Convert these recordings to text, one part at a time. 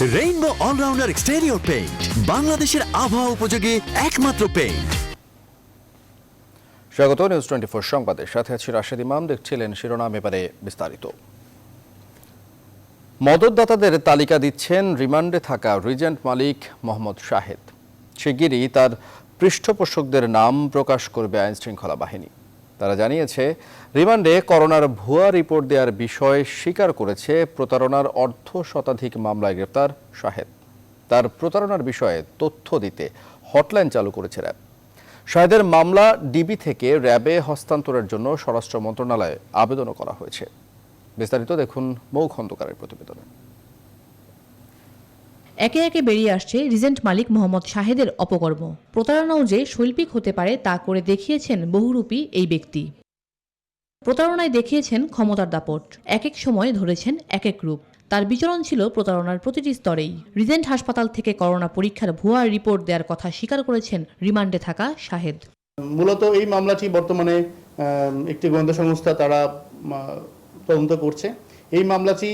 Rainbow allrounder exterior paint, বাংলাদেশের আবহাওয়া উপযোগী একমাত্র পেইন্ট। স্বাগত নিউজ 24 সংবাদের সাথে আছি রাশেদ ইমাম। দেখছিলেন শিরোনাম, এবারে বিস্তারিত। মদতদাতাদের তালিকা দিচ্ছেন রিমান্ডে থাকা রিজেন্ট মালিক মোহাম্মদ শাহেদ। শিগগিরই তার পৃষ্ঠপোষকদের নাম প্রকাশ করবে আইন শৃঙ্খলা বাহিনী। তারা জানিয়েছে, রিমান্ডে করোনার ভুয়া রিপোর্ট দেওয়ার বিষয় স্বীকার করেছে প্রতারণার অর্ধশতাধিক মামলায় গ্রেফতার শাহেদ। তার প্রতারণার বিষয়ে তথ্য দিতে হটলাইন চালু করেছে র্যাব। শাহেদের মামলা ডিবি থেকে র্যাবে হস্তান্তরের জন্য স্বরাষ্ট্র মন্ত্রণালয়ে আবেদনও করা হয়েছে। বিস্তারিত দেখুন মৌ খন্দকারের প্রতিবেদনে। একে একে বেরিয়ে আসছে রিজেন্ট মালিক মোহাম্মদ শাহেদের অপকর্ম। প্রতারণাও যে শৈল্পিক হতে পারে তা করে দেখিয়েছেন বহুরূপী এই ব্যক্তি। প্রতারণায় দেখিয়েছেন ক্ষমতার দাপট, এক এক সময় ধরেছেন এক এক রূপ। তার বিচরণ ছিল প্রতারণার প্রতিটি স্তরেই। রিজেন্ট হাসপাতাল থেকে করোনা পরীক্ষার ভুয়া রিপোর্ট দেওয়ার কথা স্বীকার করেছেন রিমান্ডে থাকা শাহেদ। মূলত এই মামলাটি বর্তমানে একটি গোয়েন্দা সংস্থা তারা তদন্ত করছে। এই মামলাটি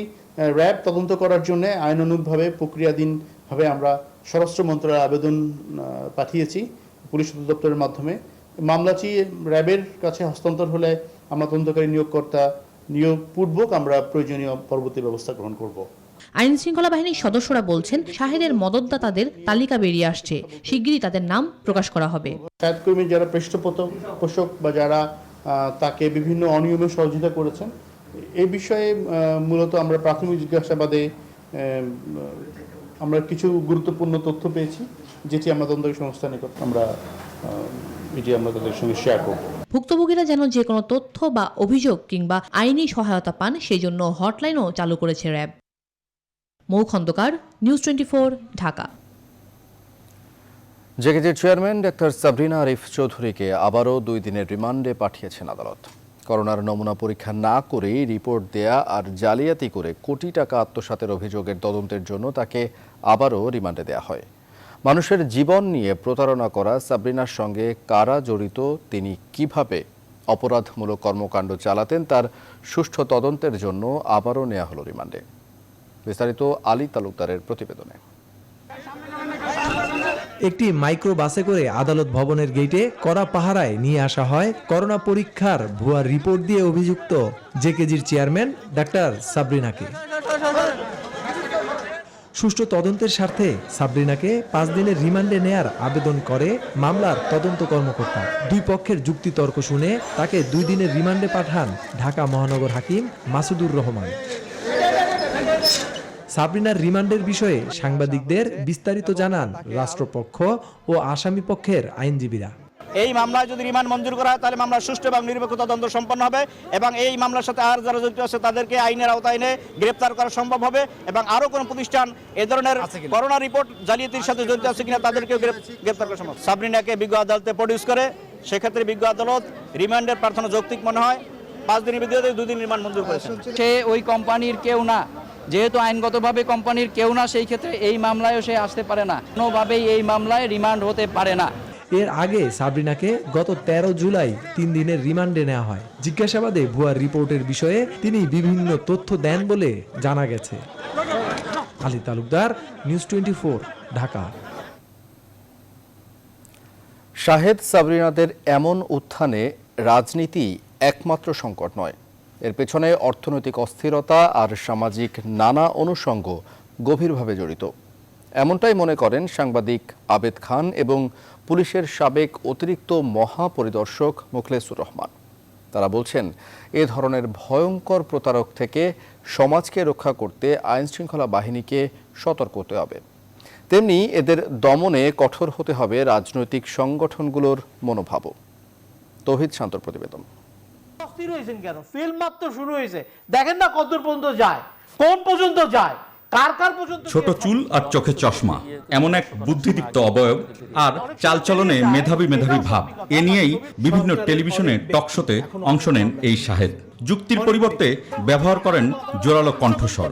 র্যাব তদন্ত করার জন্য আইনানুগভাবে প্রক্রিয়াধীনভাবে আমরা স্বরাষ্ট্র মন্ত্রণালয়ে আবেদন পাঠিয়েছি পুলিশ দপ্তরের মাধ্যমে। মামলাটি র্যাবের কাছে হস্তান্তর হলে আমরা তদন্তকারী নিয়োগপূর্বক আমরা প্রয়োজনীয় পরবর্তী ব্যবস্থা গ্রহণ করব। আইন শৃঙ্খলা বাহিনীর সদস্যরা বলছেন, শাহেদের মদতদাতাদের তালিকা বেরিয়ে আসছে, শিগগিরই তাদের নাম প্রকাশ করা হবে। শাহেদ কর্মীর যারা পৃষ্ঠপোষক বা যারা তাকে বিভিন্ন অনিয়মে সহযোগিতা করেছেন, এই বিষয়ে মূলত আমরা প্রাথমিক জিজ্ঞাসাবাদে আমরা কিছু গুরুত্বপূর্ণ তথ্য পেয়েছি, যেটি আমরা তদন্তকারী সংস্থার নিকট আমরা তাদের সঙ্গে শেয়ার করব। ভুক্তভোগীরা যেন যে কোনো তথ্য বা অভিযোগ কিংবা আইনি সহায়তা পান, সেই জন্য হটলাইনও চালু করেছে র্যাব। মৌ খন্দকার, নিউজ 24, ঢাকা। জেকেজির চেয়ারম্যান ডাক্তার সাবরিনা আরিফ চৌধুরীকে আবারও 2 দিনের রিমান্ডে পাঠিয়েছেন আদালত। করোনার নমুনা পরীক্ষা না করেই রিপোর্ট দেয়া আর জালিয়াতি করে কোটি টাকা আত্মসাতের অভিযোগের তদন্তের জন্য তাকে আবারও রিমান্ডে দেয়া হয়। মানুষের জীবন নিয়ে প্রতারণা করা সাবরিনার সঙ্গে কারা জড়িত, তিনি কিভাবে অপরাধমূলক কর্মকাণ্ড চালাতেন, তার সুষ্ঠু তদন্তের জন্য আবারও নেওয়া হলো রিমান্ডে। বিস্তারিত আলী তালুকদারের প্রতিবেদনে। একটি মাইক্রো বাসে করে আদালত ভবনের গেটে কড়া পাহারায় নিয়ে আসা হয় করোনা পরীক্ষার ভুয়া রিপোর্ট দিয়ে অভিযুক্ত জেকেজির চেয়ারম্যান ডাক্তার সাবরিনাকে। সুষ্ঠু তদন্তের স্বার্থে সাবরিনাকে 5 দিনের রিমান্ডে নেয়ার আবেদন করে মামলার তদন্ত কর্মকর্তা। 2 পক্ষের যুক্তিতর্ক শুনে তাকে 2 দিনের রিমান্ডে পাঠান ঢাকা মহানগর হাকিম মাসুদুর রহমান। সাবরিনার রিমান্ডের বিষয়ে সাংবাদিকদের বিস্তারিত জানান রাষ্ট্রপক্ষ ও আসামি পক্ষের আইনজীবীরা। এই মামলায় যদি রিমান্ড মঞ্জুর করা হয়, তাহলে মামলা সুষ্ঠু এবং নিরপেক্ষ তদন্ত সম্পন্ন হবে এবং এই মামলার সাথে আর যারা জড়িত আছে তাদেরকে আইনের আওতায় এনে গ্রেপ্তার করা সম্ভব হবে এবং আরও কোনো প্রতিষ্ঠান এ ধরনের করোনা রিপোর্ট জালিয়াতির সাথে জড়িত আছে কিনা তাদেরকেও গ্রেপ্তার করা সম্ভব। সাবরিনাকে বিজ্ঞ আদালতে প্রডিউস করে, সেক্ষেত্রে বিজ্ঞ আদালত রিমান্ডের প্রার্থনা যৌক্তিক মনে হয় 5 দিনের ভিত্তিতে 2 দিন রিমান্ড মঞ্জুর করেছে। সে ওই কোম্পানির কেউ না, যেহেতু আইনগতভাবে কোম্পানির কেউ না, সেই ক্ষেত্রে এই মামলায়ও সে আসতে পারে না, কোনোভাবেই এই মামলায় রিমান্ড হতে পারে না। এর আগে সাবরিনাকে গত 13 জুলাই 3 দিনের রিমান্ডে নেওয়া হয়। জিজ্ঞাসাবাদে ভুয়া রিপোর্টের বিষয়ে তিনি বিভিন্ন তথ্য দেন বলে জানা গেছে। আলী তালুকদার, নিউজ 24, ঢাকা। শাহেদ সাবরিনাদের এমন উত্থানে রাজনীতি একমাত্র সংকট নয়, এর পেছনে অর্থনৈতিক অস্থিরতা আর সামাজিক নানা অনুষঙ্গ গভীরভাবে জড়িত। এমনটাই মনে করেন সাংবাদিক আবেদ খান এবং পুলিশের সাবেক অতিরিক্ত মহাপরিদর্শক মোখলেসুর রহমান। তারা বলছেন, এ ধরনের ভয়ঙ্কর প্রতারক থেকে সমাজকে রক্ষা করতে আইন শৃঙ্খলা বাহিনীকে সতর্ক হতে হবে, তেমনি এদের দমনে কঠোর হতে হবে রাজনৈতিক সংগঠনগুলোর মনোভাবও। তৌহিদ শান্তর প্রতিবেদন। অস্থির হয়েছেন কেন? ফিল্ম মাত্র শুরু হয়েছে, দেখেন না কতদূর পর্যন্ত যায়, কোন পর্যন্ত যায়, কার পর্যন্ত। ছোট চুল আর চোখে চশমা, এমন এক বুদ্ধিদীপ্ত অবয়ব আর চালচলনে মেধাবী ভাব, এ নিয়েই বিভিন্ন টেলিভিশনে টকশোতে অংশ নেন এই শাহেদ। যুক্তির পরিবর্তে ব্যবহার করেন জোরালো কণ্ঠস্বর।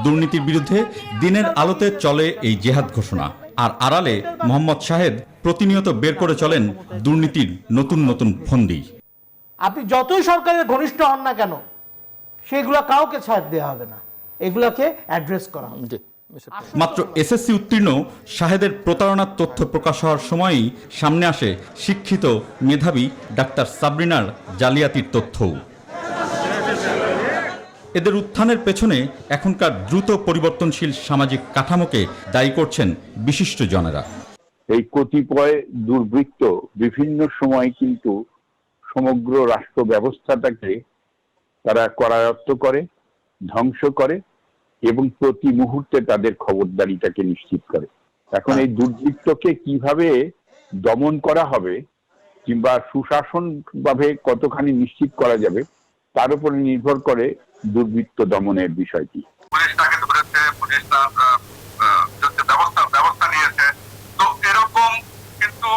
দুর্নীতির বিরুদ্ধে দিনের আলোতে চলে এই জেহাদ ঘোষণা, আর আড়ালে মোহাম্মদ শাহেদ প্রতিনিয়ত বের করে চলেন দুর্নীতির নতুন ফন্দি। আপনি যতই সরকারের ঘনিষ্ঠ হন না কেন, সেগুলো কাউকে ছাড় দেওয়া হবে না, এগুলোকে অ্যাড্রেস করা হবে। মাত্র এসএসসি উত্তীর্ণ শাহেদের প্রতারণার তথ্য প্রকাশ হওয়ার সময়ই সামনে আসে শিক্ষিত মেধাবী ডাক্তার সাবরিনার জালিয়াতির তথ্যও। এদের উত্থানের পেছনে এখনকার দ্রুত পরিবর্তনশীল সামাজিক কাঠামোকে দায়ী করছেন বিশিষ্ট জনেরা। এই কতিপয় দুর্বৃত্ত বিভিন্ন সময় কিন্তু সমগ্র রাষ্ট্র ব্যবস্থাটাকে তারা করায়ত্ত করে, ধ্বংস করে এবং প্রতি মুহূর্তে তাদের খবরদারিটাকে নিশ্চিত করে। এখন এই দুর্বৃত্তকে কিভাবে দমন করা হবে কিংবা সুশাসন ভাবে কতখানি নিশ্চিত করা যাবে তার উপরে নির্ভর করে দুর্বৃত্ত দমনের বিষয়টি। পুলিশ তাকে ধরেছে, পুলিশ তার ব্যবস্থা নিয়েছে। তো এরকম কিন্তু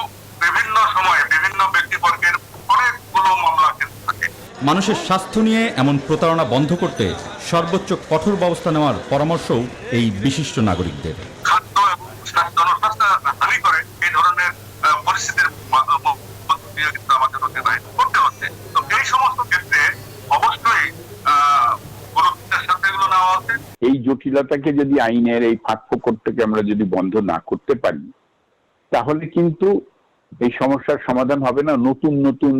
বিভিন্ন সময়ে বিভিন্ন ব্যক্তিবর্গের অনেকগুলো মামলা কিন্তু থাকে। মানুষের স্বাস্থ্য নিয়ে এমন প্রতারণা বন্ধ করতে সর্বোচ্চ কঠোর ব্যবস্থা নেওয়ার পরামর্শও এই বিশিষ্ট নাগরিকদের। খাদ্য এবং জনস্বাস্থ্য হানি করে এই ধরনের পরিস্থিতির কিন্তু আমাদের অতিবাহিত করতে হচ্ছে। তো এই সমস্ত ক্ষেত্রে অবশ্যই গুরুত্বের সাথে এগুলো নেওয়া হচ্ছে। এই জটিলতাকে যদি আইনের এই ফাঁকফোকরটাকে আমরা যদি বন্ধ না করতে পারি তাহলে কিন্তু এই সমস্যার সমাধান হবে না। নতুন নতুন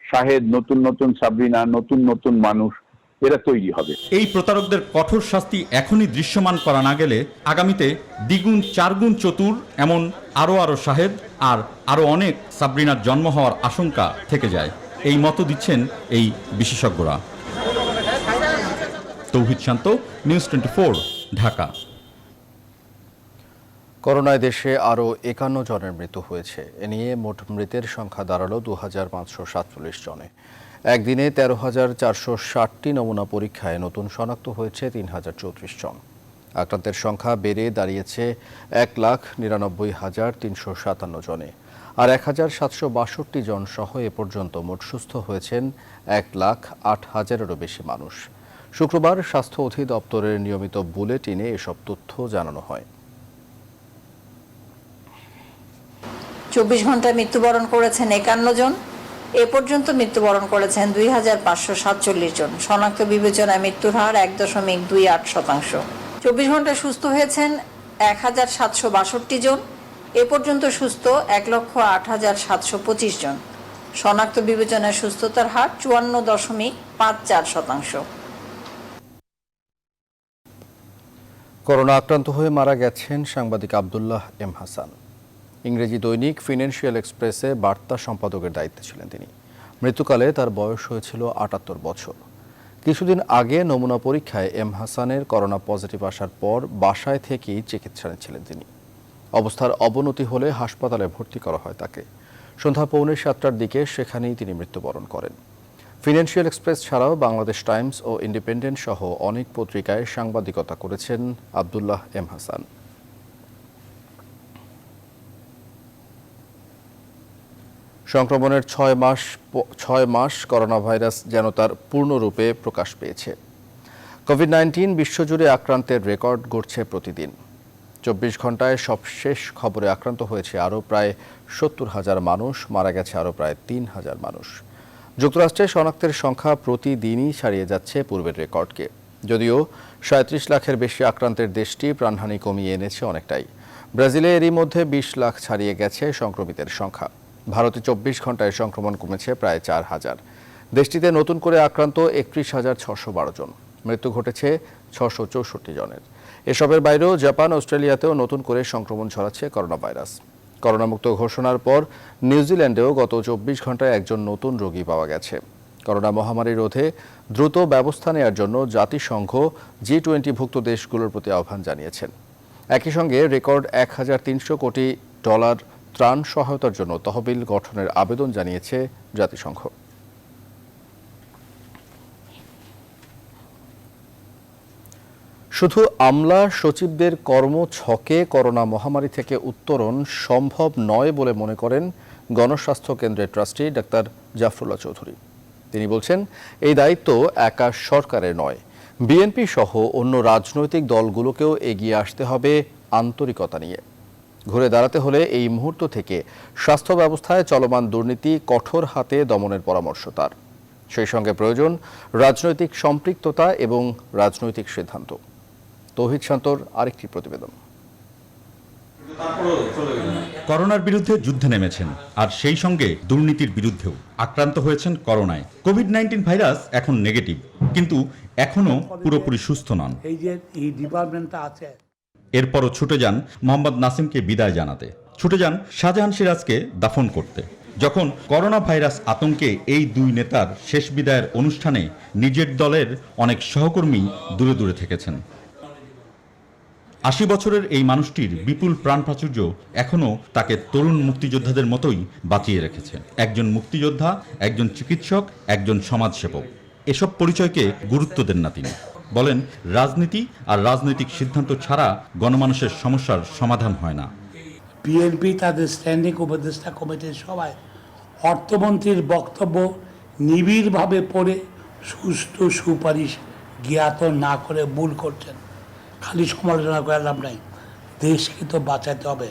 শাহেদ, নতুন নতুন সাবরিনা, নতুন নতুন মানুষ এরা তৈরি হবে। এই প্রতারকদের কঠোর শাস্তি এখনই দৃশ্যমান করা না গেলে আগামীতে দ্বিগুণ চারগুণ চতুর এমন আরো শাহেদ আর আরো অনেক সাবরিনার জন্ম হওয়ার আশঙ্কা থেকে যায়, এই মত দিচ্ছেন এই বিশেষজ্ঞরা। তৌহিদ শান্ত, নিউজ 24, ঢাকা। করোনায় দেশে আরও 51 জনের মৃত্যু হয়েছে। এ নিয়ে মোট মৃতের সংখ্যা দাঁড়ালো 2547 জনে। একদিনে 13,460টি নমুনা পরীক্ষায় নতুন শনাক্ত হয়েছে 3034 জন। আক্রান্তের সংখ্যা বেড়ে দাঁড়িয়েছে 1,99,357 জনে। আর 1,762 জন সহ এ পর্যন্ত মোট সুস্থ হয়েছেন 1,08,000-এরও বেশি মানুষ। শুক্রবার স্বাস্থ্য অধিদপ্তরের নিয়মিত বুলেটিনে এসব তথ্য জানানো হয়। 24 ঘন্টায় মৃত্যুবরণ করেছেন 51 জন। এ পর্যন্ত মৃত্যুবরণ করেছেন 2,547 জন। শনাক্ত বিবেচনায় মৃত্যুর হার 1.28%। 24 ঘন্টায় সুস্থ হয়েছেন 1,762 জন। এ পর্যন্ত সুস্থ 1,08,725 জন। শনাক্ত বিবেচনায় সুস্থতার হার 54.54%। করোনা আক্রান্ত হয়ে মারা গেছেন সাংবাদিক আব্দুল্লাহ এম হাসান। ইংরেজি দৈনিক ফিনান্সিয়াল এক্সপ্রেসে বার্তা সম্পাদকের দায়িত্বে ছিলেন তিনি। মৃত্যুকালে তার বয়স হয়েছিল 78 বছর। কিছুদিন আগে নমুনা পরীক্ষায় এম হাসানের করোনা পজিটিভ আসার পর বাসায় থেকেই চিকিৎসা নিচ্ছিলেন তিনি। অবস্থার অবনতি হলে হাসপাতালে ভর্তি করা হয় তাকে। সন্ধ্যা 6:45টার দিকে সেখানেই তিনি মৃত্যুবরণ করেন। ফিনান্সিয়াল এক্সপ্রেস ছাড়াও বাংলাদেশ টাইমস ও ইন্ডিপেন্ডেন্ট সহ অনেক পত্রিকায় সাংবাদিকতা করেছেন আব্দুল্লাহ এম হাসান। সংক্রমণের 6 মাস করোনা ভাইরাস যেন তার পূর্ণরূপে প্রকাশ পেয়েছে। কোভিড-19 বিশ্বজুড়ে আক্রান্তের রেকর্ড গড়ছে প্রতিদিন। 24 ঘন্টায় সবশেষ খবরে আক্রান্ত হয়েছে আরও প্রায় 70,000 মানুষ, মারা গেছে আরও প্রায় 3,000 মানুষ। যুক্তরাষ্ট্রে শনাক্তের সংখ্যা প্রতিদিনই ছাড়িয়ে যাচ্ছে পূর্বের রেকর্ডকে। যদিও 37 লাখের বেশি আক্রান্তের দেশটি প্রাণহানি কমিয়ে এনেছে অনেকটাই। ব্রাজিলে এরই মধ্যে 20 লাখ ছাড়িয়ে গেছে সংক্রমিতের সংখ্যা। ভারতে 24 ঘন্টায় সংক্রমণ কমেছে প্রায় 4,000। দেশটিতে নতুন করে আক্রান্ত 31,612 জন। মৃত্যু ঘটেছে 664 জনের। এসবের বাইরেও জাপান, অস্ট্রেলিয়াতেও নতুন করে সংক্রমণ ছড়াচ্ছে করোনা ভাইরাস। করোনামুক্ত ঘোষণার পর নিউজিল্যান্ডেও গত 24 ঘন্টায় একজন নতুন রোগী পাওয়া গেছে। করোনা মহামারী রোধে দ্রুত ব্যবস্থা নেওয়ার জন্য জাতিসংঘ G20ভুক্ত দেশগুলোর প্রতি আহ্বান জানিয়েছেন। একই সঙ্গে রেকর্ড $1,300 কোটি ত্রাণ সহায়তার জন্য তহবিল গঠনের আবেদন জানিয়েছে জাতিসংঘ। শুধু আমলা সচিবদের কর্মছকে করোনা মহামারী থেকে উত্তরণ সম্ভব নয় বলে মনে করেন গণস্বাস্থ্য কেন্দ্রের ট্রাস্টি ডাক্তার জাফরুল্লাহ চৌধুরী। তিনি বলছেন, এই দায়িত্ব একা সরকারের নয়, বিএনপি সহ অন্য রাজনৈতিক দলগুলোকেও এগিয়ে আসতে হবে আন্তরিকতা নিয়ে। ঘুরে দাঁড়াতে হলে এই মুহূর্ত থেকে স্বাস্থ্য ব্যবস্থায় চলমান দুর্নীতি কঠোর হাতে দমনের পরামর্শ তার। সেই সঙ্গে প্রয়োজন রাজনৈতিক সম্পৃক্ততা এবং রাজনৈতিক সিদ্ধান্ত। তৌহিদ শান্তর আরেকটি প্রতিবেদন। করোনার বিরুদ্ধে যুদ্ধে নেমেছেন, আর সেই সঙ্গে দুর্নীতির বিরুদ্ধেও। আক্রান্ত হয়েছেন করোনায়। কোভিড-19 ভাইরাস এখন নেগেটিভ, কিন্তু এখনো পুরোপুরি সুস্থ নন। এই যে এই ডিপার্টমেন্টটা আছে, এরপরও ছুটে যান মোহাম্মদ নাসিমকে বিদায় জানাতে, ছুটে যান শাহজাহান সিরাজকে দাফন করতে। যখন করোনা ভাইরাস আতঙ্কে এই দুই নেতার শেষ বিদায়ের অনুষ্ঠানে নিজের দলের অনেক সহকর্মী দূরে দূরে থেকেছেন। ৮০ বছরের এই মানুষটির বিপুল প্রাণ প্রাচুর্য এখনও তাকে তরুণ মুক্তিযোদ্ধাদের মতোই বাঁচিয়ে রেখেছে। একজন মুক্তিযোদ্ধা, একজন চিকিৎসক, একজন সমাজসেবক। এসব পরিচয়কে গুরুত্ব দেন না তিনি। বলেন, রাজনীতি আর রাজনৈতিক সিদ্ধান্ত ছাড়া গণমানুষের সমস্যার সমাধান হয় না। বিএনপি তাদের স্ট্যান্ডিং উপদেষ্টা কমিটির সবাই অর্থমন্ত্রীর বক্তব্য নিবিড়ভাবে পড়ে সুষ্ঠু সুপারিশ জ্ঞাত না করে ভুল করছেন। খালি সমালোচনা করে লাভ নাই, দেশকে তো বাঁচাতে হবে।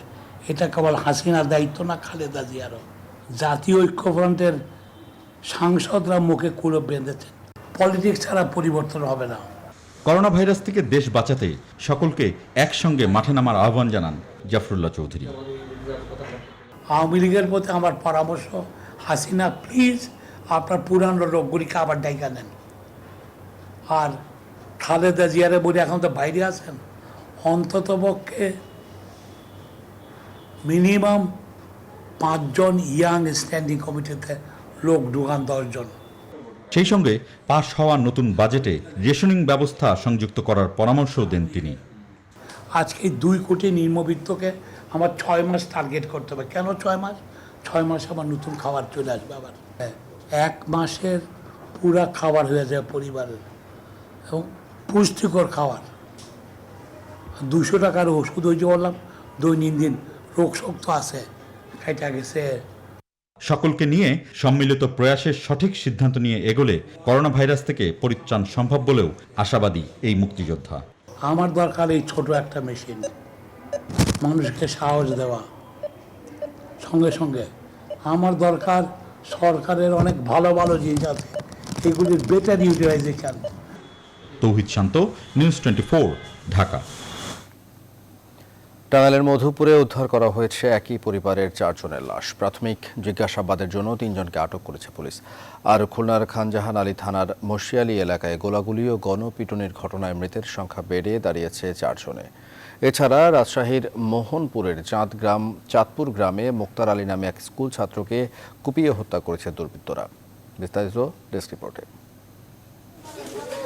এটা কেবল হাসিনার দায়িত্ব না, খালেদা জিয়ারও। জাতীয় ঐক্যফ্রন্টের সাংসদরা মুখে কুলো বেঁধেছেন। পলিটিক্স ছাড়া পরিবর্তন হবে না। করোনা ভাইরাস থেকে দেশ বাঁচাতে সকলকে একসঙ্গে মাঠে নামার আহ্বান জানান জাফরুল্লাহ চৌধুরী। আওয়ামী লীগের প্রতি আমার পরামর্শ, হাসিনা প্লিজ আপনার পুরানো লোকগুলিকে আবার ডাইকা নেন। আর খালেদা জিয়ারে বলি, এখন তো বাইরে আছেন, অন্ততপক্ষে মিনিমাম 5 জন ইয়াং স্ট্যান্ডিং কমিটিতে লোক ঢুকান, 10 জন। সেই সঙ্গে পাশ হওয়া নতুন বাজেটে রেশনিং ব্যবস্থা সংযুক্ত করার পরামর্শ দেন তিনি। আজকে 2 কোটি নিম্নবিত্তকে আমার 6 মাস টার্গেট করতে হবে। কেন 6 মাস? 6 মাসে আমার নতুন খাবার চলে আসবে। আবার 1 মাসের পুরা খাবার হয়ে যায় পরিবারের, এবং পুষ্টিকর খাবার। 200 টাকার ওষুধ ওই যে বললাম, দৈনন্দিন রোগ শক্ত আছে, খাইটা গেছে। সকলকে নিয়ে সম্মিলিত প্রয়াসের সঠিক সিদ্ধান্ত নিয়ে এগোলে করোনা ভাইরাস থেকে পরিত্রাণ সম্ভব বলেও আশাবাদী এই মুক্তিযোদ্ধা। আমার দরকার এই ছোট একটা মেশিন, মানুষকে সাহস দেওয়া। সঙ্গে সঙ্গে আমার দরকার সরকারের অনেক ভালো ভালো জিনিস আছে, এগুলির বেটার ইউটিলাইজেশন। তৌহিদ শান্ত, নিউজ 24, ঢাকা। টাঙ্গাইলের মধুপুরে উদ্ধার করা হয়েছে একই পরিবারের 4 জনের লাশ। প্রাথমিক জিজ্ঞাসাবাদের জন্য 3 জনকে আটক করেছে পুলিশ। আর খুলনার খানজাহান আলী থানার মশিয়ালী এলাকায় গোলাগুলি ও গণপিটুনির ঘটনায় মৃতের সংখ্যা বেড়ে দাঁড়িয়েছে 4 জনে। এছাড়া রাজশাহীর মোহনপুরের চাঁদপুর গ্রামে মুক্তার আলী নামে এক স্কুল ছাত্রকে কুপিয়ে হত্যা করেছে দুর্বৃত্তরা। বিস্তারিত ডেস্ক রিপোর্টে।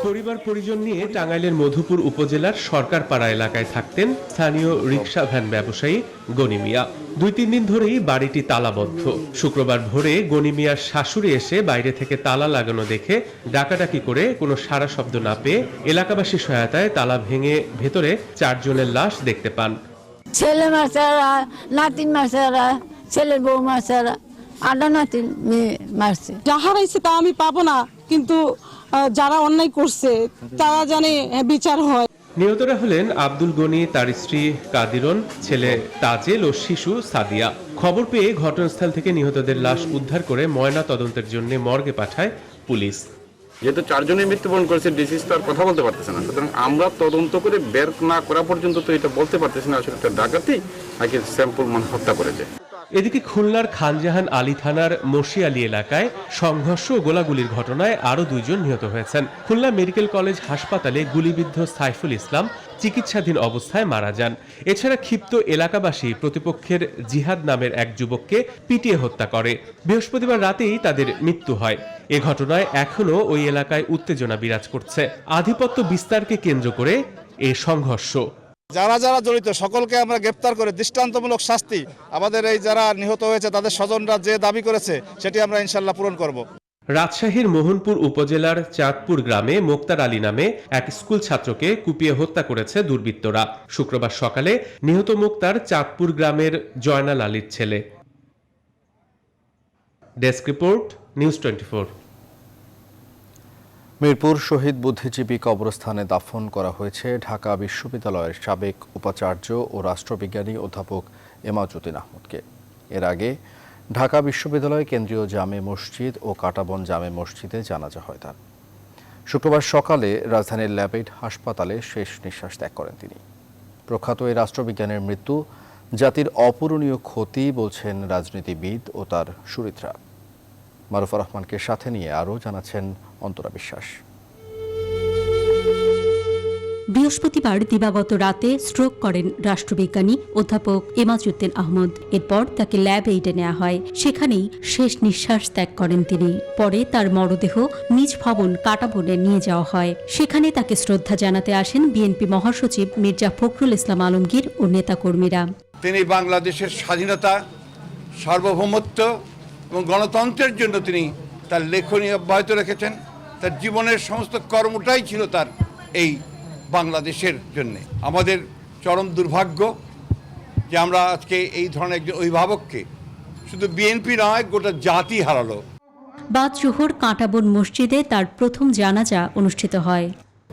পরিবার পরিজন নিয়ে টাঙ্গাইলের মধুপুর উপজেলার সরকারপাড়া এলাকায় থাকতেন স্থানীয় রিকশা ভ্যান ব্যবসায়ী গনি মিয়া। 2-3 দিন ধরেই বাড়িটি তালাবদ্ধ। শুক্রবার ভোরে গনি মিয়ার শাশুড়ি এসে বাইরে থেকে তালা লাগানো দেখে ডাকাডাকি করে কোনো সাড়া শব্দ না পেয়ে এলাকাবাসীর সহায়তায় তালা ভেঙে ভেতরে 4 জনের লাশ দেখতে পান। ছেলে মাছেরা, নাতিন মাছেরা, ছেলের বউ মাছেরা, 8 নাতিন মেয়ে মারছে। যা হারাইছে তা আমি পাবো না, কিন্তু যারা অন্যায় করছে তারা জানে বিচার হয়। নিহতরা হলেন আব্দুল গনি, তার স্ত্রী কাদিরন, ছেলে তাজেল ও শিশু সাদিয়া। খবর পেয়ে ঘটনাস্থল থেকে নিহতদের লাশ উদ্ধার করে ময়না তদন্তের জন্য মর্গে পাঠায় পুলিশ। যেহেতু 4 জনের মৃত্যুবরণ করেছে, ডিসিজ তো আর কথা বলতে পারতেছে না, সুতরাং আমরা তদন্ত করে বের না করা পর্যন্ত তো এটা বলতে পারতেছি না আসলে একটা ডাকাতি নাকি স্যাম্পল হত্যা করেছে। এদিকে খুলনার খানজাহান আলী থানার মশিয়ালী এলাকায় সংঘর্ষ ও গোলাগুলির ঘটনায় আরও 2 জন নিহত হয়েছেন। খুলনা মেডিকেল কলেজ হাসপাতালে গুলিবিদ্ধ সাইফুল ইসলাম চিকিৎসাধীন অবস্থায় মারা যান। এছাড়া ক্ষিপ্ত এলাকাবাসী প্রতিপক্ষের জিহাদ নামের এক যুবককে পিটিয়ে হত্যা করে। বৃহস্পতিবার রাতেই তাদের মৃত্যু হয়। এ ঘটনায় এখনও ওই এলাকায় উত্তেজনা বিরাজ করছে। আধিপত্য বিস্তারকে কেন্দ্র করে এই সংঘর্ষ। যারা যারা জড়িত সকলকে আমরা গ্রেপ্তার করে দৃষ্টান্তমূলক শাস্তি, আমাদের এই যারা নিহত হয়েছে তাদের স্বজনরা যে দাবি করেছে সেটি আমরা ইনশাল্লাহ পূরণ করব। রাজশাহীর মোহনপুর উপজেলার চাঁদপুর গ্রামে মুক্তার আলী নামে এক স্কুল ছাত্রকে কুপিয়ে হত্যা করেছে দুর্বৃত্তরা। শুক্রবার সকালে নিহত মুক্তার চাঁদপুর গ্রামের জয়নাল আলীর ছেলে। Desk report, news 24। মিরপুর শহীদ বুদ্ধিজীবী কবরস্থানে দাফন করা হয়েছে ঢাকা বিশ্ববিদ্যালয়ের সাবেক উপাচার্য ও রাষ্ট্রবিজ্ঞানী অধ্যাপক এমাজউদ্দিন আহমদকে। এর আগে ঢাকা বিশ্ববিদ্যালয় কেন্দ্রীয় জামে মসজিদ ও কাটাবন জামে মসজিদে জানাজা হয় তার। শুক্রবার সকালে রাজধানীর ল্যাবেইড হাসপাতালে শেষ নিঃশ্বাস ত্যাগ করেন তিনি। প্রখ্যাত এই রাষ্ট্রবিজ্ঞানের মৃত্যু জাতির অপূরণীয় ক্ষতি বলছেন রাজনীতিবিদ ও তার সুরিতরা। মারুফা রহমানকে সাথে নিয়ে আরও জানাচ্ছেন অন্তরা বিশ্বাস। বৃহস্পতিবার দিবাগত রাতে স্ট্রোক করেন রাষ্ট্রবিজ্ঞানী অধ্যাপক এমাজউদ্দিন আহমদ। এরপর তাকে ল্যাব এইডে নেওয়া হয়, সেখানেই শেষ নিঃশ্বাস ত্যাগ করেন তিনি। পরে তার মরদেহ নিজ ভবন কাটাবনে নিয়ে যাওয়া হয়। সেখানে তাকে শ্রদ্ধা জানাতে আসেন বিএনপি মহাসচিব মির্জা ফখরুল ইসলাম আলমগীর ও নেতাকর্মীরা। তিনি বাংলাদেশের স্বাধীনতা, সার্বভৌমত্ব এবং গণতন্ত্রের জন্য তিনি তার লেখনী অব্যাহত রেখেছেন। তার জীবনের সমস্ত কর্মটাই ছিল তার এই বাংলাদেশের জন্য। আমাদের চরম দুর্ভাগ্য যে আমরা আজকে এই ধরনের একজন অভিভাবককে শুধু বিএনপি নয় গোটা জাতি হারালো। বাদ জোহর কাঁটাবন মসজিদে তার প্রথম জানাজা অনুষ্ঠিত হয়।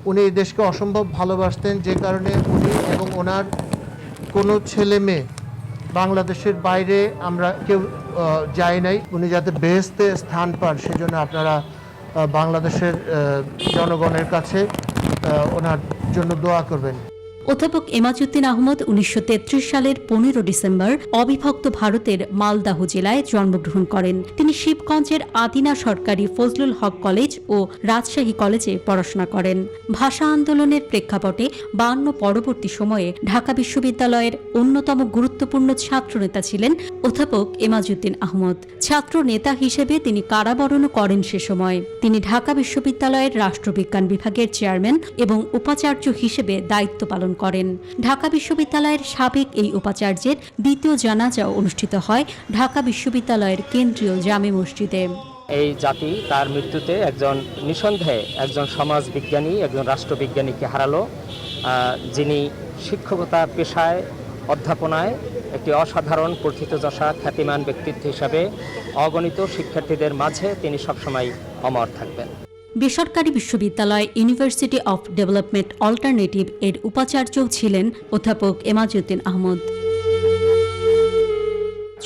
উনি এই দেশকে অসম্ভব ভালোবাসতেন, যে কারণে উনি এবং ওনার কোনো ছেলে মেয়ে বাংলাদেশের বাইরে আমরা কেউ যাই নাই। উনি যাতে বেহেশতে স্থান পান সেজন্য আপনারা বাংলাদেশের জনগণের কাছে ওনার জন্য দোয়া করবেন। অধ্যাপক এমাজউদ্দিন আহমদ ১৯৩৩ সালের ১৫ ডিসেম্বর অবিভক্ত ভারতের মালদাহ জেলায় জন্মগ্রহণ করেন। তিনি শিবগঞ্জের আদিনা সরকারি ফজলুল হক কলেজ ও রাজশাহী কলেজে পড়াশোনা করেন। ভাষা আন্দোলনের প্রেক্ষাপটে ৫২ পরবর্তী সময়ে ঢাকা বিশ্ববিদ্যালয়ের অন্যতম গুরুত্বপূর্ণ ছাত্রনেতা ছিলেন অধ্যাপক এমাজউদ্দিন আহমদ। ছাত্র নেতা হিসেবে তিনি কারাবরণও করেন সে সময়। তিনি ঢাকা বিশ্ববিদ্যালয়ের রাষ্ট্রবিজ্ঞান বিভাগের চেয়ারম্যান এবং উপাচার্য হিসেবে দায়িত্ব পালন করেন। ঢাকা বিশ্ববিদ্যালয়ের সাবেক এই উপাচার্যের দ্বিতীয় জানাজাও অনুষ্ঠিত হয় ঢাকা বিশ্ববিদ্যালয়ের কেন্দ্রীয় জামে মসজিদে। এই জাতি তার মৃত্যুতে একজন নিঃসন্দেহে একজন সমাজ বিজ্ঞানী, একজন রাষ্ট্রবিজ্ঞানীকে হারালো, যিনি শিক্ষকতা পেশায়, অধ্যাপনায় একটি অসাধারণ প্রথিতযশা খ্যাতিমান ব্যক্তিত্ব হিসাবে অগণিত শিক্ষার্থীদের মাঝে তিনি সবসময় অমর থাকবেন। বেসরকারি বিশ্ববিদ্যালয় ইউনিভার্সিটি অফ ডেভেলপমেন্ট অল্টারনেটিভ এর উপাচার্যও ছিলেন অধ্যাপক এমাজউদ্দিন আহমদ।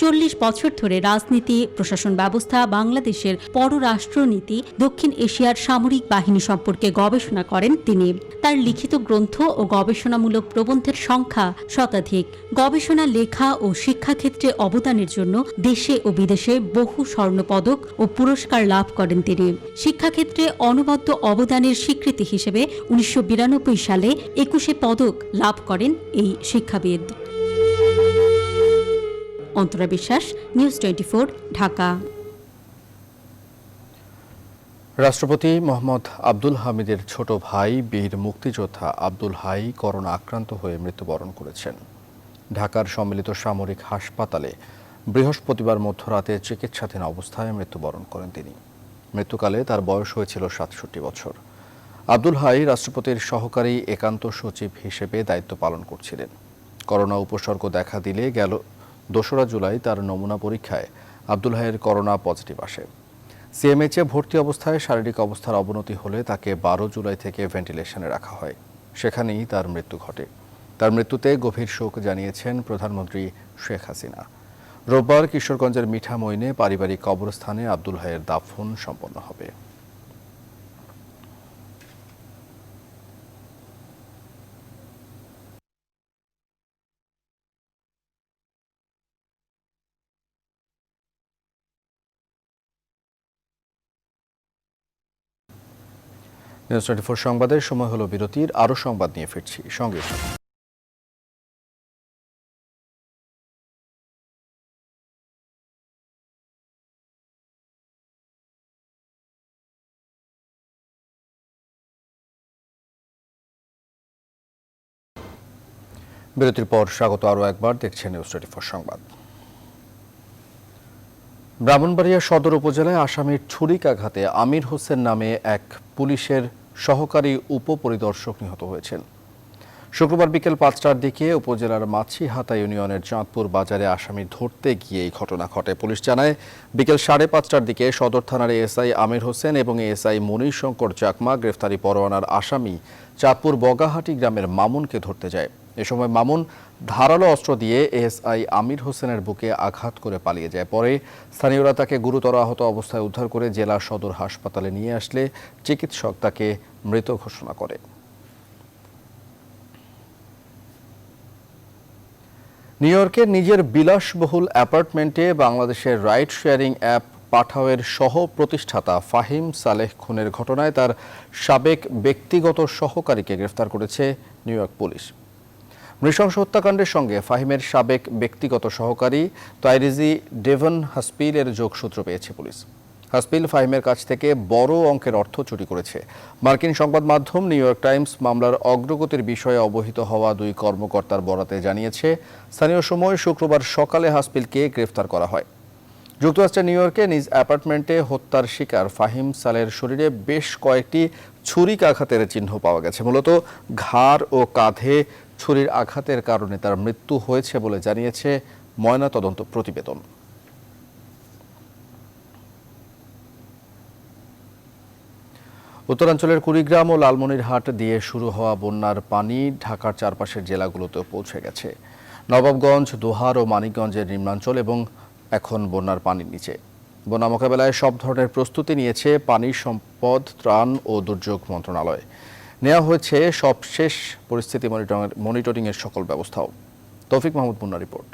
৪০ বছর ধরে রাজনীতি, প্রশাসন ব্যবস্থা, বাংলাদেশের পররাষ্ট্রনীতি, দক্ষিণ এশিয়ার সামরিক বাহিনী সম্পর্কে গবেষণা করেন তিনি। তার লিখিত গ্রন্থ ও গবেষণামূলক প্রবন্ধের সংখ্যা শতাধিক। গবেষণা, লেখা ও শিক্ষাক্ষেত্রে অবদানের জন্য দেশে ও বিদেশে বহু স্বর্ণপদক ও পুরস্কার লাভ করেন তিনি। শিক্ষাক্ষেত্রে অনবদ্য অবদানের স্বীকৃতি হিসেবে ১৯৯২ সালে ২১ পদক লাভ করেন এই শিক্ষাবিদ। অন্তরা বিশ্বাস, নিউজ 24, ঢাকা। রাষ্ট্রপতি মোহাম্মদ আব্দুল হামিদের ছোট ভাই বীর মুক্তিযোদ্ধা আব্দুল হাই করোনা আক্রান্ত হয়ে মৃত্যুবরণ করেছেন। ঢাকার সম্মিলিত সামরিক হাসপাতালে বৃহস্পতিবার মধ্যরাতে চিকিৎসাধীন অবস্থায় মৃত্যুবরণ করেন তিনি। মৃত্যুকালে তার বয়স হয়েছিল ৬৭ বছর। আব্দুল হাই রাষ্ট্রপতির সহকারী একান্ত সচিব হিসেবে দায়িত্ব পালন করছিলেন। করোনা উপসর্গ দেখা দিলে গেল ২রা জুলাই তার নমুনা পরীক্ষায় আব্দুল হাইয়ের করোনা পজিটিভ আসে। সিএমএইচে ভর্তি অবস্থায় শারীরিক অবস্থার অবনতি হলে তাকে ১২ জুলাই থেকে ভেন্টিলেশনে রাখা হয়। সেখানেই তার মৃত্যু ঘটে। তার মৃত্যুতে গভীর শোক জানিয়েছেন প্রধানমন্ত্রী শেখ হাসিনা। রোববার কিশোরগঞ্জের মিঠামইনে পারিবারিক কবরস্থানে আব্দুল হাইয়ের দাফন সম্পন্ন হবে। নিউজ 24 সংবাদের সময় হলো বিরতির। আরও সংবাদ নিয়ে ফিরছি, সঙ্গে বিরতির পর স্বাগত আরও একবার, দেখছেন নিউজ 24 সংবাদ। ব্রাহ্মণবাড়িয়া সদর উপজেলায় আসামির ছুরিকাঘাতে আমির হোসেন নামে এক পুলিশের সহকারী উপপরিদর্শক নিহত হয়েছেন। শুক্রবার বিকেল ৫টার দিকে উপজেলার মাছিহাতা ইউনিয়নের চাঁদপুর বাজারে আসামি ধরতে গিয়ে এই ঘটনা ঘটে। পুলিশ জানায়, বিকেল ৫:৩০টার দিকে সদর থানার এএসআই আমির হোসেন এবং এএসআই মনির শঙ্কর চাকমা গ্রেফতারি পরোয়ানার আসামি চাঁদপুর বগাহাটি গ্রামের মামুনকে ধরতে যায়। এ সময় মামুন ধারালো অস্ত্র দিয়ে এএসআই আমির হোসেনের বুকে আঘাত করে পালিয়ে যায়। পরে স্থানীয়রা তাকে গুরুতর আহত অবস্থায় উদ্ধার করে জেলা সদর হাসপাতালে নিয়ে আসলে চিকিৎসক তাকে মৃত ঘোষণা করে। নিউ ইয়র্কের নিজের বিলাসবহুল অ্যাপার্টমেন্টে বাংলাদেশের রাইড শেয়ারিং অ্যাপ পাঠাওয়ের সহ প্রতিষ্ঠাতা ফাহিম সালেহ খুনের ঘটনায় তার সাবেক ব্যক্তিগত সহকারীকে গ্রেফতার করেছে নিউ ইয়র্ক পুলিশ। নৃশংস হত্যাকাণ্ডের সঙ্গে ফাহিমের সাবেক ব্যক্তিগত সহকারী তাইরিজি ডেভন হাসপিলের যোগসূত্র পেয়েছে পুলিশ। হাসপিল ফাহিমের কাছ থেকে বড় অঙ্কের অর্থ চুরি করেছে। মার্কিন সংবাদ মাধ্যম নিউ ইয়র্ক টাইমস মামলার অগ্রগতির বিষয়ে অবহিত হওয়া দুই কর্মকর্তার বরাতে জানিয়েছে, স্থানীয় সময় শুক্রবার সকালে হাসপিলকে গ্রেফতার করা হয়। যুক্তরাষ্ট্রের নিউ ইয়র্কে নিজ অ্যাপার্টমেন্টে হত্যার শিকার ফাহিম সালের শরীরে বেশ কয়েকটি ছুরিকাঘাতের চিহ্ন পাওয়া গেছে। মূলত ঘাড় ও কাঁধে ছুরির আঘাতের কারণে তার মৃত্যু হয়েছে বলে জানিয়েছে ময়নাতদন্ত প্রতিবেদন। উত্তরাঞ্চলের কুড়িগ্রাম ও লালমনিরহাট দিয়ে শুরু হওয়া বন্যার পানি ঢাকার চারপাশের জেলাগুলোতেও পৌঁছে গেছে। নবাবগঞ্জ, দোহার ও মানিকগঞ্জের নিম্নাঞ্চল এবং এখন বন্যার পানির নিচে। বন্যা মোকাবেলায় সব ধরনের প্রস্তুতি নিয়েছে পানি সম্পদ, ত্রাণ ও দুর্যোগ মন্ত্রণালয়। নেওয়া হয়েছে সবশেষ পরিস্থিতি মনিটরিংয়ের সকল ব্যবস্থাও। তৌফিক মাহমুদ মুন্না রিপোর্ট।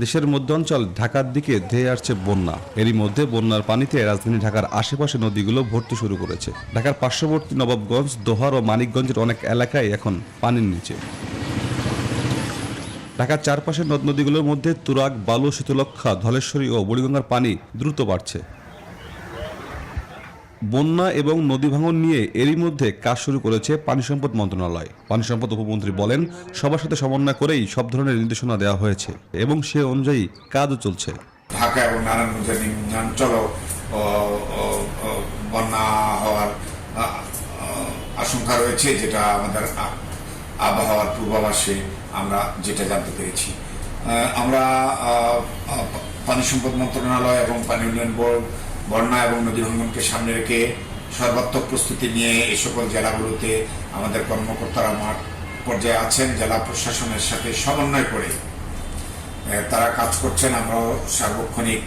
দেশের মধ্যাঞ্চল ঢাকার দিকে ধেয়ে আসছে বন্যা। এরই মধ্যে বন্যার পানিতে রাজধানী ঢাকার আশেপাশে নদীগুলো ভর্তি শুরু করেছে। ঢাকার পার্শ্ববর্তী নবাবগঞ্জ, দোহার ও মানিকগঞ্জের অনেক এলাকায় এখন পানির নিচে। ঢাকার চারপাশের নদ নদীগুলোর মধ্যে তুরাগ, বালু, শীতলক্ষা, ধলেশ্বরী ও বুড়িগঙ্গার পানি দ্রুত বাড়ছে। বন্যা এবং নদী ভাঙন নিয়ে এরই মধ্যে কাজ শুরু করেছে পানি সম্পদ মন্ত্রণালয়। পানি সম্পদ উপমন্ত্রী বলেন, সবার সাথে সমন্বয় করেই সব ধরনের নির্দেশনা দেওয়া হয়েছে এবং সে অনুযায়ী কাজও চলছে। ঢাকা এবং নারায়ণগঞ্জের নিম্নাঞ্চলও বন্যা হওয়ার আশঙ্কা রয়েছে, যেটা আমাদের আবহাওয়ার পূর্বাভাসে আমরা যেটা জানতে পেরেছি। আমরা পানি সম্পদ মন্ত্রণালয় এবং পানি উন্নয়ন বোর্ড বন্যা এবং নদী ভাঙনকে সামনে রেখে সর্বাত্মক প্রস্তুতি নিয়ে এই সকল জেলাগুলোতে আমাদের কর্মকর্তারা মাঠ পর্যায়ে আছেন। জেলা প্রশাসনের সাথে সমন্বয় করে তারা কাজ করছেন। আমরাও সার্বক্ষণিক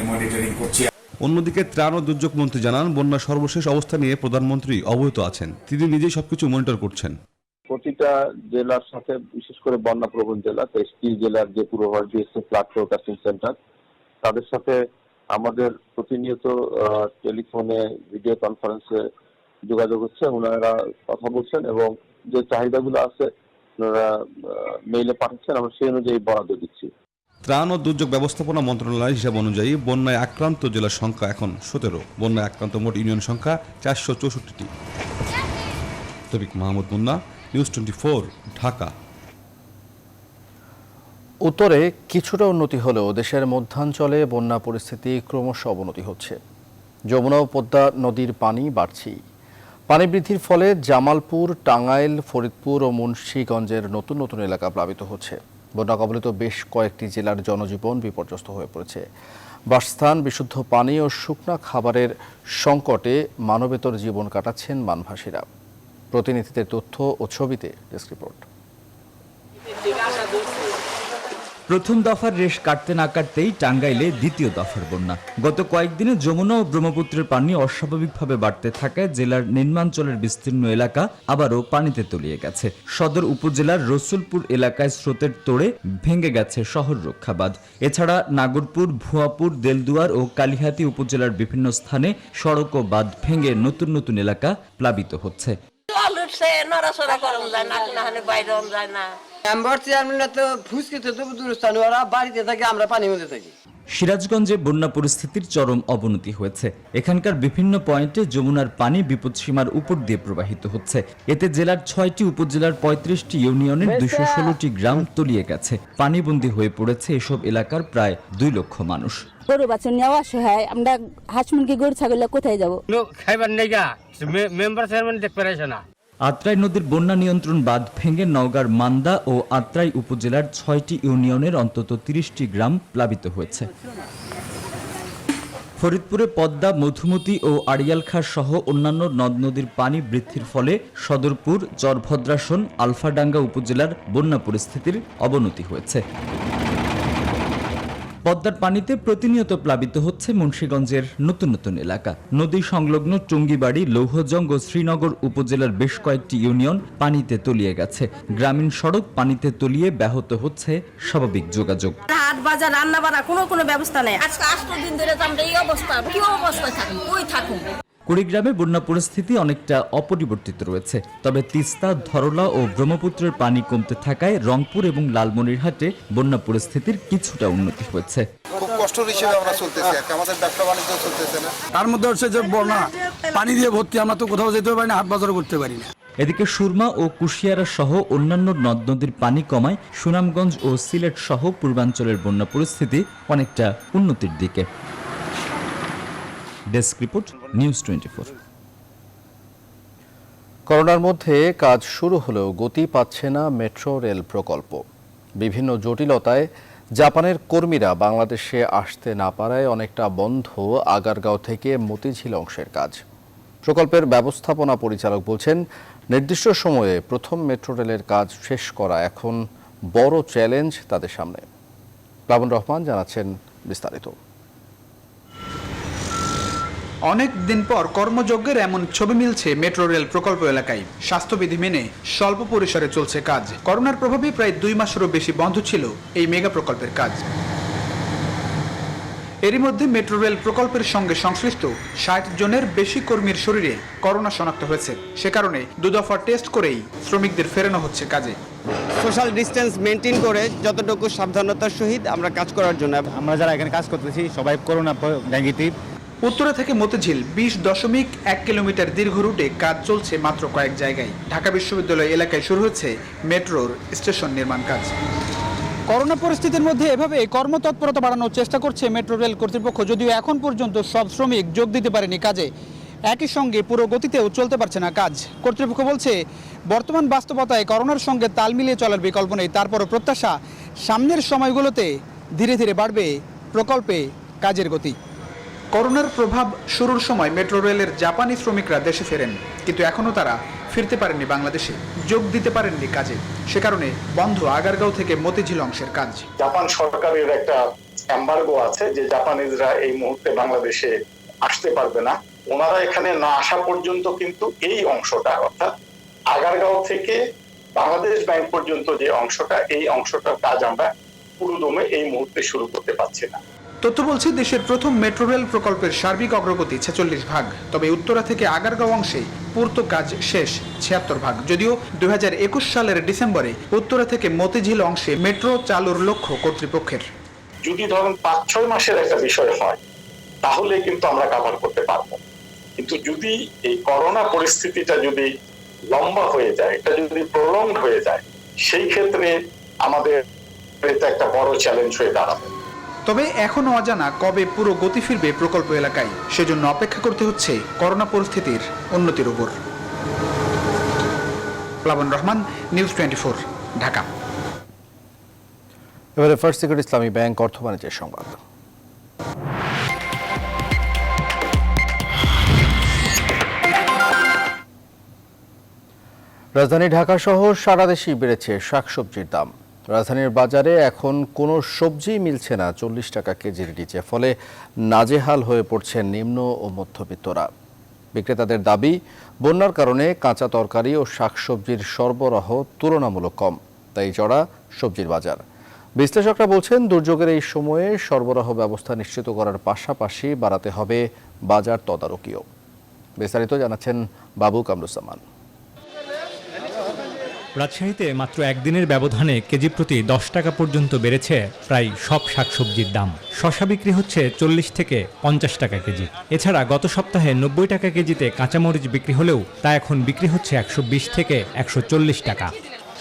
মনিটরিং করছি। অন্যদিকে ত্রাণ ও দুর্যোগ মন্ত্রী জানান, বন্যার সর্বশেষ অবস্থা নিয়ে প্রধানমন্ত্রী অবহিত আছেন। তিনি নিজেই সবকিছু মনিটর করছেন। প্রতিটা জেলার সাথে, বিশেষ করে বন্যা প্রবণ জেলা, 23টি জেলার যে পূর্বাভাস দিয়েছে ফ্লাড ফোরকাস্টিং সেন্টার, তাদের সাথে আমাদের প্রতিনিয়ত টেলিফোনে, ভিডিও কনফারেন্সে যোগাযোগ হচ্ছে। ওনারা কথা বলছেন এবং যে চাহিদাগুলো আছে ওনারা মেইলে পাঠাচ্ছেন, আমরা সেই অনুযায়ী বরাদ্দ দিচ্ছি। ত্রাণ ও দুর্যোগ ব্যবস্থাপনা মন্ত্রণালয়ের হিসাব অনুযায়ী বন্যায় আক্রান্ত জেলার সংখ্যা এখন 17। বন্যায় আক্রান্ত মোট ইউনিয়ন সংখ্যা 464টি। তৌফিক মাহমুদ মুন্না, নিউজ 24, ঢাকা। উত্তরে কিছুটা উন্নতি হলেও দেশের মধ্যাঞ্চলে বন্যা পরিস্থিতি ক্রমশ অবনতি হচ্ছে। যমুনা ও পদ্মা নদীর পানি বাড়ছেই। পানি বৃদ্ধির ফলে জামালপুর, টাঙ্গাইল, ফরিদপুর ও মুন্সিগঞ্জের নতুন নতুন এলাকা প্লাবিত হচ্ছে। বন্যা কবলিত বেশ কয়েকটি জেলার জনজীবন বিপর্যস্ত হয়ে পড়েছে। বাসস্থান, বিশুদ্ধ পানি ও শুকনা খাবারের সংকটে মানবেতর জীবন কাটাচ্ছেন বানভাসীরা। প্রতিনিধিদের তথ্য ও ছবিতে ডেস্ক রিপোর্ট। প্রথম দফার রেশ কাটতে না কাটতেই টাঙ্গাইলে দ্বিতীয় দফার বন্যা। গত কয়েকদিনে যমুনা ও ব্রহ্মপুত্রের পানি অস্বাভাবিকভাবে বাড়তে থাকায় জেলার নিম্নাঞ্চলের বিস্তীর্ণ এলাকা আবারও পানিতে তলিয়ে গেছে। সদর উপজেলার রসুলপুর এলাকায় স্রোতের তোড়ে ভেঙে গেছে শহর রক্ষা বাঁধ। এছাড়া নাগরপুর, ভুয়াপুর, দেলদুয়ার ও কালিহাতী উপজেলার বিভিন্ন স্থানে সড়ক ও বাঁধ ভেঙে নতুন নতুন এলাকা প্লাবিত হচ্ছে। সিরাজগঞ্জে বন্যা পরিস্থিতির চরম অবনতি হয়েছে। এখানকার বিভিন্ন পয়েন্টে যমুনার পানি বিপদসীমার উপর দিয়ে প্রবাহিত হচ্ছে। এতে জেলার 6টি উপজেলার 35টি ইউনিয়নের 216টি গ্রাম তলিয়ে গেছে। পানিবন্দী হয়ে পড়েছে এসব এলাকার প্রায় 2 লক্ষ মানুষ। গরু বাছুর নেওয়া অসহায়, আমরা হাঁস মুরগি, গরু ছাগল কোথায় যাবো? খাইবার নেই গা, মেম্বার চেয়ারম্যান দেখতে পারেছে না। আত্রাই নদীর বন্যা নিয়ন্ত্রণ বাঁধ ভেঙে নওগাঁর মান্দা ও আত্রাই উপজেলার 6টি ইউনিয়নের অন্তত 30টি গ্রাম প্লাবিত হয়েছে। ফরিদপুরে পদ্মা, মধুমতি ও আড়িয়ালখাঁ সহ অন্যান্য নদ নদীর পানি বৃদ্ধির ফলে সদরপুর, চরভদ্রাসন, আলফাডাঙ্গা উপজেলার বন্যা পরিস্থিতির অবনতি হয়েছে। পদ্মার পানিতে প্রতিনিয়ত প্লাবিত হচ্ছে মুন্সিগঞ্জের নতুন নতুন এলাকা। নদী সংলগ্ন টুঙ্গিবাড়ি, লৌহজং ও শ্রীনগর উপজেলার বেশ কয়েকটি ইউনিয়ন পানিতে তলিয়ে গেছে। গ্রামীণ সড়ক পানিতে তলিয়ে ব্যাহত হচ্ছে স্বাভাবিক যোগাযোগ। হাট বাজার রান্না বান্না কোনো ব্যবস্থা নেই। আজকে 8 দিন ধরে আমরা এই অবস্থা, কি অবস্থায় থাকুন, কই থাকুন। কুড়িগ্রামে বন্যা পরিস্থিতি অনেকটা অপরিবর্তিত রয়েছে, তবে তিস্তা, ধরলা ও ব্রহ্মপুত্রের পানি কমতে থাকায় রংপুর এবং লালমনিরহাটে বন্যা পরিস্থিতির কিছুটা উন্নতি হয়েছে। খুব কষ্টের হিসেবে আমরা চলতেছি, আমাদের ব্যবসা বাণিজ্য চলতেছে না। তার মধ্যে হচ্ছে যে বন্যা পানি দিয়ে ভর্তি, আমরা তো কোথাও যেতে পারি না, হাট বাজার করতে পারি না। এদিকে সুরমা ও কুশিয়ারা সহ অন্যান্য নদ নদীর পানি কমায় সুনামগঞ্জ ও সিলেট সহ পূর্বাঞ্চলের বন্যা পরিস্থিতি অনেকটা উন্নতির দিকে। Desk report, news 24। করোনার মধ্যে কাজ শুরু হলেও গতি পাচ্ছে না মেট্রো রেল প্রকল্প। বিভিন্ন জটিলতায় জাপানের কর্মীরা বাংলাদেশে আসতে না পারায় অনেকটা বন্ধ আগারগাঁও থেকে মতিঝিল অংশের কাজ। প্রকল্পের ব্যবস্থাপনা পরিচালক বলছেন, নির্দিষ্ট সময়ে প্রথম মেট্রো রেলের কাজ শেষ করা এখন বড় চ্যালেঞ্জ তাদের সামনে। প্লাবন রহমান জানাচ্ছেন বিস্তারিত। অনেক দিন পর কর্মযজ্ঞের এমন ছবি মিলছে মেট্রো রেল প্রকল্প এলাকায়। স্বাস্থ্যবিধি মেনে স্বল্প পরিসরে চলছে কাজ। করোনার প্রভাবে প্রায় 2 মাসেরও বেশি বন্ধ ছিল এই মেগা প্রকল্পের কাজ। এরই মধ্যে মেট্রো রেল প্রকল্পের সঙ্গে সংশ্লিষ্ট 60 জনের বেশি কর্মীর শরীরে করোনা শনাক্ত হয়েছে। সে কারণে 2 দফা টেস্ট করেই শ্রমিকদের ফেরানো হচ্ছে কাজে। সোশ্যাল ডিস্টেন্স মেনটেন করে যতটুকু সাবধানতার সহিত আমরা কাজ করার জন্য, আমরা যারা এখানে কাজ করতেছি সবাই করোনা নেগেটিভ। উত্তরা থেকে মতিঝিল 20.1 কিলোমিটার দীর্ঘ রুটে কাজ চলছে মাত্র কয়েক জায়গায়। ঢাকা বিশ্ববিদ্যালয় এলাকায় শুরু হচ্ছে মেট্রোর স্টেশন নির্মাণ কাজ। করোনা পরিস্থিতির মধ্যে এভাবে কর্মতৎপরতা বাড়ানোর চেষ্টা করছে মেট্রো রেল কর্তৃপক্ষ, যদিও এখন পর্যন্ত সব শ্রমিক যোগ দিতে পারেনি কাজে। একই সঙ্গে পুরো গতিতেও চলতে পারছে না কাজ। কর্তৃপক্ষ বলছে, বর্তমান বাস্তবতায় করোনার সঙ্গে তাল মিলিয়ে চলার বিকল্প নেই। তারপরও প্রত্যাশা, সামনের সময়গুলোতে ধীরে ধীরে বাড়বে প্রকল্পে কাজের গতি। করোনার প্রভাব শুরুর সময় মেট্রো রেলের জাপানি শ্রমিকরা দেশে ফেরেন, কিন্তু এখনও তারা ফিরতে পারেননি বাংলাদেশে, যোগ দিতে পারেননি কাজে। সে কারণে বন্ধ আগারগাঁও থেকে মতিঝিল অংশের কাজ। জাপান সরকারের একটা এমবার্গো আছে যে জাপানিজরা এই মুহূর্তে বাংলাদেশে আসতে পারবে না। ওনারা এখানে না আসা পর্যন্ত কিন্তু এই অংশটা, অর্থাৎ আগারগাঁও থেকে বাংলাদেশ ব্যাংক পর্যন্ত যে অংশটা, এই অংশটার কাজ আমরা পুরোদমে এই মুহূর্তে শুরু করতে পারছি না। তথ্য বলছে, দেশের প্রথম মেট্রো রেল প্রকল্পের সার্বিক অগ্রগতি 46 ভাগ। তবে উত্তরা থেকে আগারগাঁও অংশে পূর্ত কাজ শেষ 76 ভাগ। যদিও 2021 সালের ডিসেম্বরে উত্তরা থেকে মতিঝিল অংশে মেট্রো চালুর লক্ষ্য কর্তৃপক্ষের। যদি ধরুন 5-6 মাসের একটা বিষয় হয় তাহলে কিন্তু আমরা কভার করতে পারবো, কিন্তু যদি এই করোনা পরিস্থিতিটা যদি লম্বা হয়ে যায়, এটা যদি প্রলংড হয়ে যায়, সেই ক্ষেত্রে আমাদের এটা একটা বড় চ্যালেঞ্জ হয়ে দাঁড়াবে। তবে এখনো অজানা কবে পুরো গতি ফিরবে প্রকল্প এলাকায়। সেজন্য অপেক্ষা করতে হচ্ছে করোনা পরিস্থিতির উন্নতির উপর। প্লাবন রহমান, নিউজ 24, ঢাকা। এবারে ফার্স্ট সিকিউরিটি ইসলামী ব্যাংক অর্থ বাণিজ্যের সংবাদ। রাজধানী ঢাকা সহ সারা দেশেই বেড়েছে শাকসবজির দাম। রাজধানীর বাজারে এখন কোনো সবজি মিলছে না 40 টাকা কেজির নিচে, ফলে নাজেহাল হয়ে পড়ছেন নিম্ন ও মধ্যবিত্তরা। বিক্রেতাদের দাবি, বন্যার কারণে কাঁচা তরকারি ও শাকসবজির সরবরাহ তুলনামূলক কম, তাই চড়া সবজির বাজার। বিশ্লেষকরা বলছেন, দুর্যোগের এই সময়ে সরবরাহ ব্যবস্থা নিশ্চিত করার পাশাপাশি বাড়াতে হবে বাজার তদারকিও। বিস্তারিত জানাচ্ছেন বাবু কামরুজ্জামান। রাজশাহীতে মাত্র একদিনের ব্যবধানে কেজি প্রতি 10 টাকা পর্যন্ত বেড়েছে প্রায় সব শাকসবজির দাম। শসা বিক্রি হচ্ছে 40 থেকে 50 টাকা কেজি। এছাড়া গত সপ্তাহে 90 টাকা কেজিতে কাঁচামরিচ বিক্রি হলেও তা এখন বিক্রি হচ্ছে 120 থেকে 140 টাকা।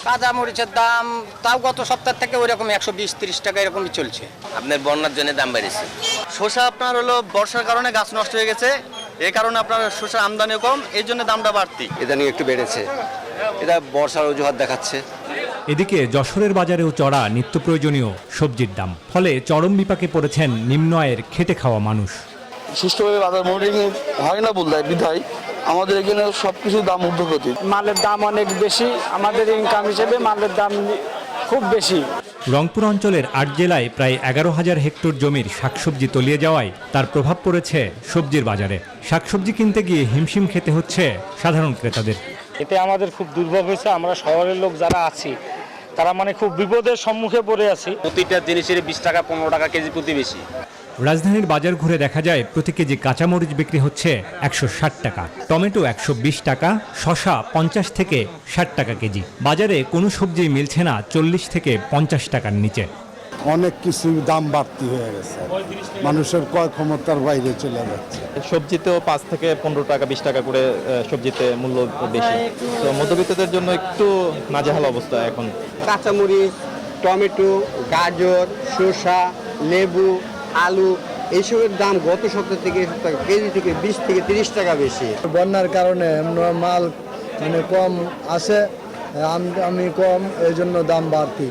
কাঁচামরিচের দাম তাও গত সপ্তাহ থেকে ওইরকম 120-30 টাকা এরকমই চলছে। আপনার বন্যার জন্য দাম বেড়েছে। শসা আপনার হলো বর্ষার কারণে গাছ নষ্ট হয়ে গেছে, এই কারণে আপনার শসা আমদানিও কম, এই জন্য দামটা বাড়তি। এটা নিয়ে একটু বেড়েছে, এটা বর্ষার অজুহাত দেখাচ্ছে। এদিকে যশোরের বাজারেও চড়া নিত্য প্রয়োজনীয় সবজির দাম, ফলে চরম বিপাকে পড়েছেন নিম্ন আয়ের খেটে খাওয়া মানুষ। সুষ্ঠুভাবে বাজার মনিটরিং হয় না বলতে বিধায় আমাদের এখানে সবকিছু দাম ঊর্ধ্বগতি। মালের দাম অনেক বেশি, আমাদের ইনকাম হিসেবে মালের দাম খুব বেশি। রংপুর অঞ্চলের 8 জেলায় প্রায় 11,000 হেক্টর জমির শাকসবজি তলিয়ে যাওয়ায় তার প্রভাব পড়েছে সবজির বাজারে। শাকসবজি কিনতে গিয়ে হিমশিম খেতে হচ্ছে সাধারণ ক্রেতাদের। এতে আমাদের খুব দুর্ভোগ হয়েছে। আমরা শহরের লোক যারা আছি তারা খুব বিপদের সম্মুখে পড়ে আছি। প্রতিটা জিনিসের 20 টাকা 15 টাকা কেজি প্রতি বেশি। রাজধানীর বাজার ঘুরে দেখা যায় প্রতি কেজি কাঁচামরিচ বিক্রি হচ্ছে 160 টাকা, টমেটো 120 টাকা, শসা 50 থেকে 60 টাকা কেজি। বাজারে কোনো সবজি মিলছে না 40 থেকে 50 টাকার নিচে। অনেক কিছু দাম বাড়তি হয়ে গেছে, মানুষের ক্রয় ক্ষমতার বাইরে চলে যাচ্ছে। সবজিতেও 5 থেকে 15 টাকা 20 টাকা করে সবজিতে মূল্য বেশি, তো মধ্যবিত্তদের জন্য একটু নাজেহাল অবস্থা এখন। কাঁচামরিচ, টমেটো, গাজর, শসা, লেবু, আলু এইসবের দাম গত সপ্তাহ থেকে কেজি থেকে 20 থেকে 30 টাকা বেশি। বন্যার কারণে মাল কম আসে, আমি কম, এই জন্য দাম বাড়তি।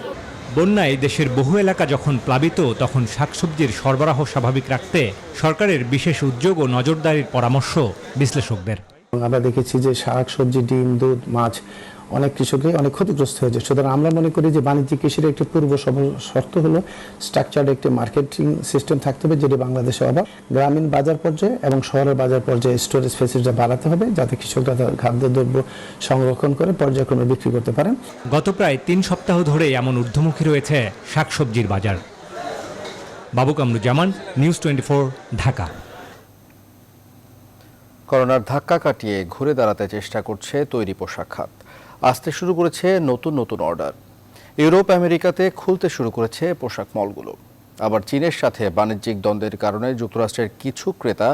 বন্যায় দেশের বহু এলাকা যখন প্লাবিত, তখন শাকসবজির সরবরাহ স্বাভাবিক রাখতে সরকারের বিশেষ উদ্যোগ ও নজরদারির পরামর্শ বিশ্লেষকদের। আমরা দেখেছি যে শাক সবজি, ডিম, দুধ, মাছ অনেক কৃষকই অনেক ক্ষতিগ্রস্ত হয়েছে। সুতরাং আমরা মনে করি যে বাণিজ্যিক কৃষির একটি পূর্ব শর্ত হলো স্ট্রাকচার্ড একটি মার্কেটিং সিস্টেম থাকতে হবে, যেটি বাংলাদেশে অভাব। গ্রামীণ বাজার পর্যায়ে এবং শহরের বাজার পর্যায়ে স্টোরেজ ফেসিলিটি বাড়াতে হবে, যাতে কৃষকরা তাদের খাদ্যদ্রব্য সংরক্ষণ করে পর্যায়ক্রমে বিক্রি করতে পারেন। গত প্রায় 3 সপ্তাহ ধরে এমন ঊর্ধ্বমুখী রয়েছে শাকসবজির বাজার। বাবু কামরুজ্জামান, নিউজ 24, ঢাকা। করোনার ধাক্কা কাটিয়ে ঘুরে দাঁড়াতে চেষ্টা করছে তৈরি পোশাক খাত। আসতে শুরু করেছে নতুন নতুন অর্ডার। ইউরোপ, আমেরিকাতে খুলতে শুরু করেছে পোশাক মলগুলো। আবার চীনের সাথে বাণিজ্যিক দ্বন্দ্বের কারণে যুক্তরাষ্ট্রের কিছু ক্রেতা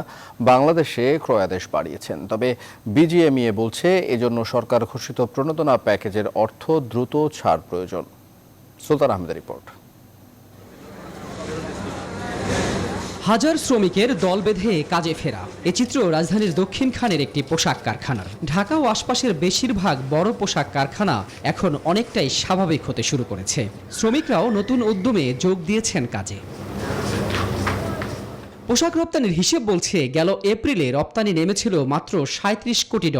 বাংলাদেশে ক্রয়াদেশ বাড়িয়েছেন। তবে বিজিএমইএ বলছে এজন্য সরকার ঘোষিত প্রণোদনা প্যাকেজের অর্থ দ্রুত ছাড় প্রয়োজন। সুলতান আহমেদের রিপোর্ট। হাজার শ্রমিকের দল বেঁধে কাজে ফেরা এ চিত্র রাজধানীর দক্ষিণ খানের একটি পোশাক কারখানার। ঢাকা ও আশপাশের বেশিরভাগ বড় পোশাক কারখানা এখন অনেকটাই স্বাভাবিক হতে শুরু করেছে। শ্রমিকরাও নতুন উদ্যমে যোগ দিয়েছেন কাজে। পোশাক রপ্তানির হিসেব বলছে গেল এপ্রিলে রপ্তানি নেমেছিল মাত্র $37 কোটি।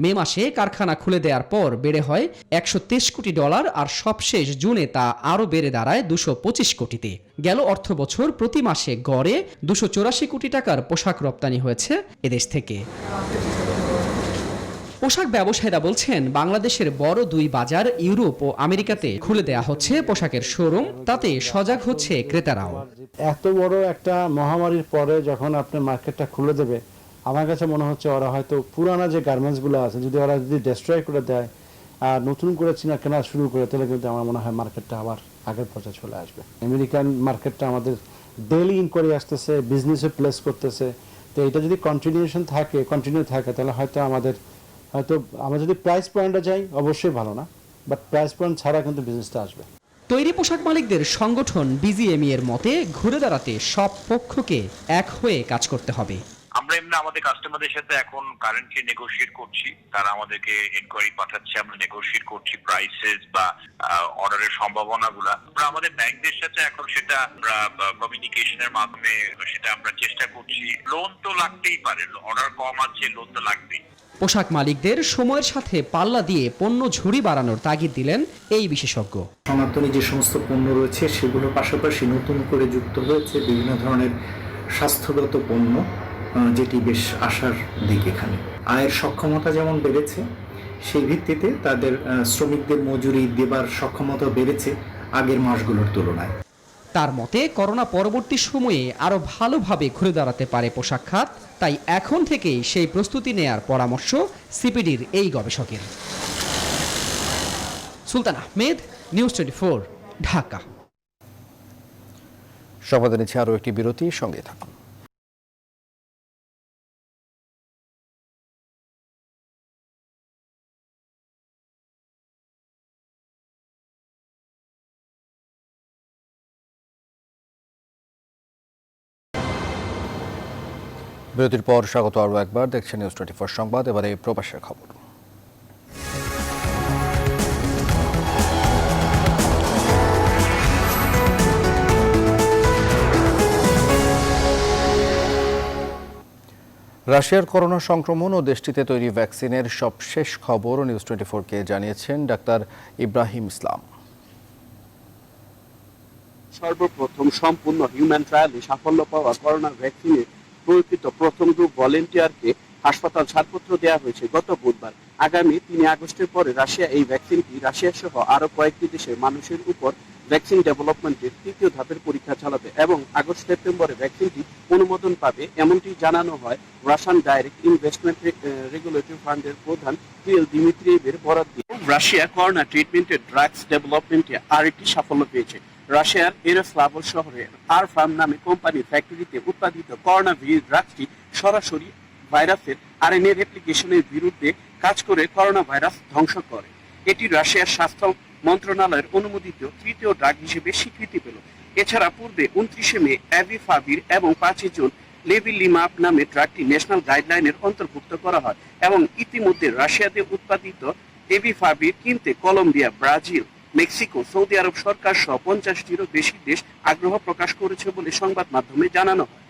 মে মাসে কারখানা খুলে দেওয়ার পর বেড়ে হয় $123 কোটি, আর সবশেষ জুনে তা আরও বেড়ে দাঁড়ায় $225 কোটিতে। গেল অর্থ বছর প্রতি মাসে গড়ে $284 কোটি টাকার পোশাক রপ্তানি হয়েছে এদেশ থেকে। পোশাক ব্যবসায়ীরা বলছেন বাংলাদেশের বড় 2 বাজার ইউরোপ ও আমেরিকাতে খুলে দেয়া হচ্ছে পোশাকের শোরুম, তাতে সজাগ হচ্ছে ক্রেতারাও। এত বড় একটা মহামারীর পরে যখন আপনি মার্কেটটা খুলে দেবে, আমার কাছে মনে হচ্ছে ওরা হয়তো পুরানা যে গার্মেন্টসগুলো আছে ওরা যদি ডিস্ট্রয় করে দেয় আর নতুন করে কেনা শুরু করে, তাহলে কিন্তু আমার মনে হয় মার্কেটটা আবার আগের পর্যায়ে চলে আসবে। আমেরিকান মার্কেটটা আমাদের ডেইলি ইনকোয়ারি আসতেছে, বিজনেসে প্লেস করতেছে। তো এটা যদি কন্টিনিউ থাকে তাহলে হয়তো আমরা যদি প্রাইস পয়েন্টে যাই অবশ্যই ভালো না, বাট প্রাইস পয়েন্ট ছাড়া কিন্তু বিজনেসটা আসবে। তৈরি পোশাক মালিকদের সংগঠন বিজিএমই এর মতে ঘুরে দাঁড়াতে সব পক্ষকে এক হয়ে কাজ করতে হবে। আমরা এমনি আমাদের কাস্টমারদের সাথে এখন কারেন্টলি নেগোশিয়েট করছি, তারা আমাদেরকে ইনকোয়ারি পাঠাচ্ছে, আমরা নেগোশিয়েট করছি প্রাইসেস বা অর্ডারের সম্ভাবনাগুলো। আমরা আমাদের ব্যাংকদের সাথে এখন সেটা আমরা কমিউনিকেশনের মাধ্যমে সেটা আমরা চেষ্টা করছি। লোন তো লাগতেই পারে, অর্ডার কম আছে, লোন তো লাগবেই। পোশাক মালিকদের সময়ের সাথে পাল্লা দিয়ে পণ্য ঝুড়ি বাড়ানোর তাগিদ দিলেন এই বিশেষজ্ঞ। সনাতনী যে সমস্ত পণ্য রয়েছে সেগুলোর পাশাপাশি নতুন করে যুক্ত হয়েছে বিভিন্ন ধরনের স্বাস্থ্যগত পণ্য, যেটি বেশ আশার দিক। এখানে আয়ের সক্ষমতা যেমন বেড়েছে, সেই ভিত্তিতে তাদের শ্রমিকদের মজুরি দেবার সক্ষমতা বেড়েছে আগের মাসগুলোর তুলনায়। তার মতে করোনা পরবর্তী সময়ে আরো ভালোভাবে ঘুরে দাঁড়াতে পারে পোশাক খাত, তাই এখন থেকেই সেই প্রস্তুতি নেয়ার পরামর্শ সিপিডির এই গবেষকের। সুলতান আহমেদ, নিউজ 24, ঢাকা। সংবাদে নিচ্ছে আরও একটি বিরতি, সঙ্গে থাকুন। বিরতির পর স্বাগত আরও একবার, দেখছেন নিউজ 24 সংবাদ। এবারে প্রবাসের খবর। রাশিয়ার করোনা সংক্রমণ ও দেশটিতে তৈরি ভ্যাকসিনের সবশেষ খবর নিউজ 24-কে জানিয়েছেন ডাক্তার ইব্রাহিম ইসলাম। সর্বপ্রথম সম্পূর্ণ হিউম্যান ট্রায়ালে সাফল্য পাওয়া করোনা ভ্যাকসিনের প্রকৃত প্রথম গ্রুপ ভলেন্টিয়ারকে হাসপাতাল ছাড়পত্র দেওয়া হয়েছে গত বুধবার। আগামী 3 আগস্টের পরে রাশিয়া এই ভ্যাকসিনটি রাশিয়া সহ আরো কয়েকটি দেশের মানুষের উপর ভ্যাকসিন ডেভেলপমেন্টের তৃতীয় ধাপের পরীক্ষা চালাবে এবং আগস্ট-সেপ্টেম্বরে ভ্যাকসিনটি অনুমোদন পাবে, এমনটি জানানো হয় রাশিয়ান ডাইরেক্ট ইনভেস্টমেন্ট রেগুলেটরি ফান্ডের প্রধান কিরিল দিমিত্রিয়েভের বরাত দিয়ে। রাশিয়া করোনা ট্রিটমেন্টের ড্রাগস ডেভেলপমেন্টে আরেকটি সাফল্য পেয়েছে। রাশিয়ার এরোস্লাভল শহরের আর ফার্ম নামে কোম্পানির ফ্যাক্টরিতে উৎপাদিত করোনা ড্রাগসটি সরাসরি ভাইরাসের আরএনএ রেপ্লিকেশনের বিরুদ্ধে কাজ করে করোনা ভাইরাস ধ্বংস করে। এটি রাশিয়ার স্বাস্থ্য মন্ত্রণালয়ের অনুমোদিত তৃতীয় ড্রাগ হিসেবে স্বীকৃতি পেল। এছাড়া পূর্বে 29 মে অ্যাভিফাভির এবং 5 জুন লেভিলিমাপ নামে ড্রাগটি ন্যাশনাল গাইডলাইনের অন্তর্ভুক্ত করা হয় এবং ইতিমধ্যে রাশিয়াতে উৎপাদিত এভিফাভির কিনতে কলম্বিয়া, ব্রাজিল, মেক্সিকো, সৌদি আরব সরকার সহ 50টিরও বেশি দেশ আগ্রহ প্রকাশ করেছে বলে সংবাদ মাধ্যমে জানানো হয়।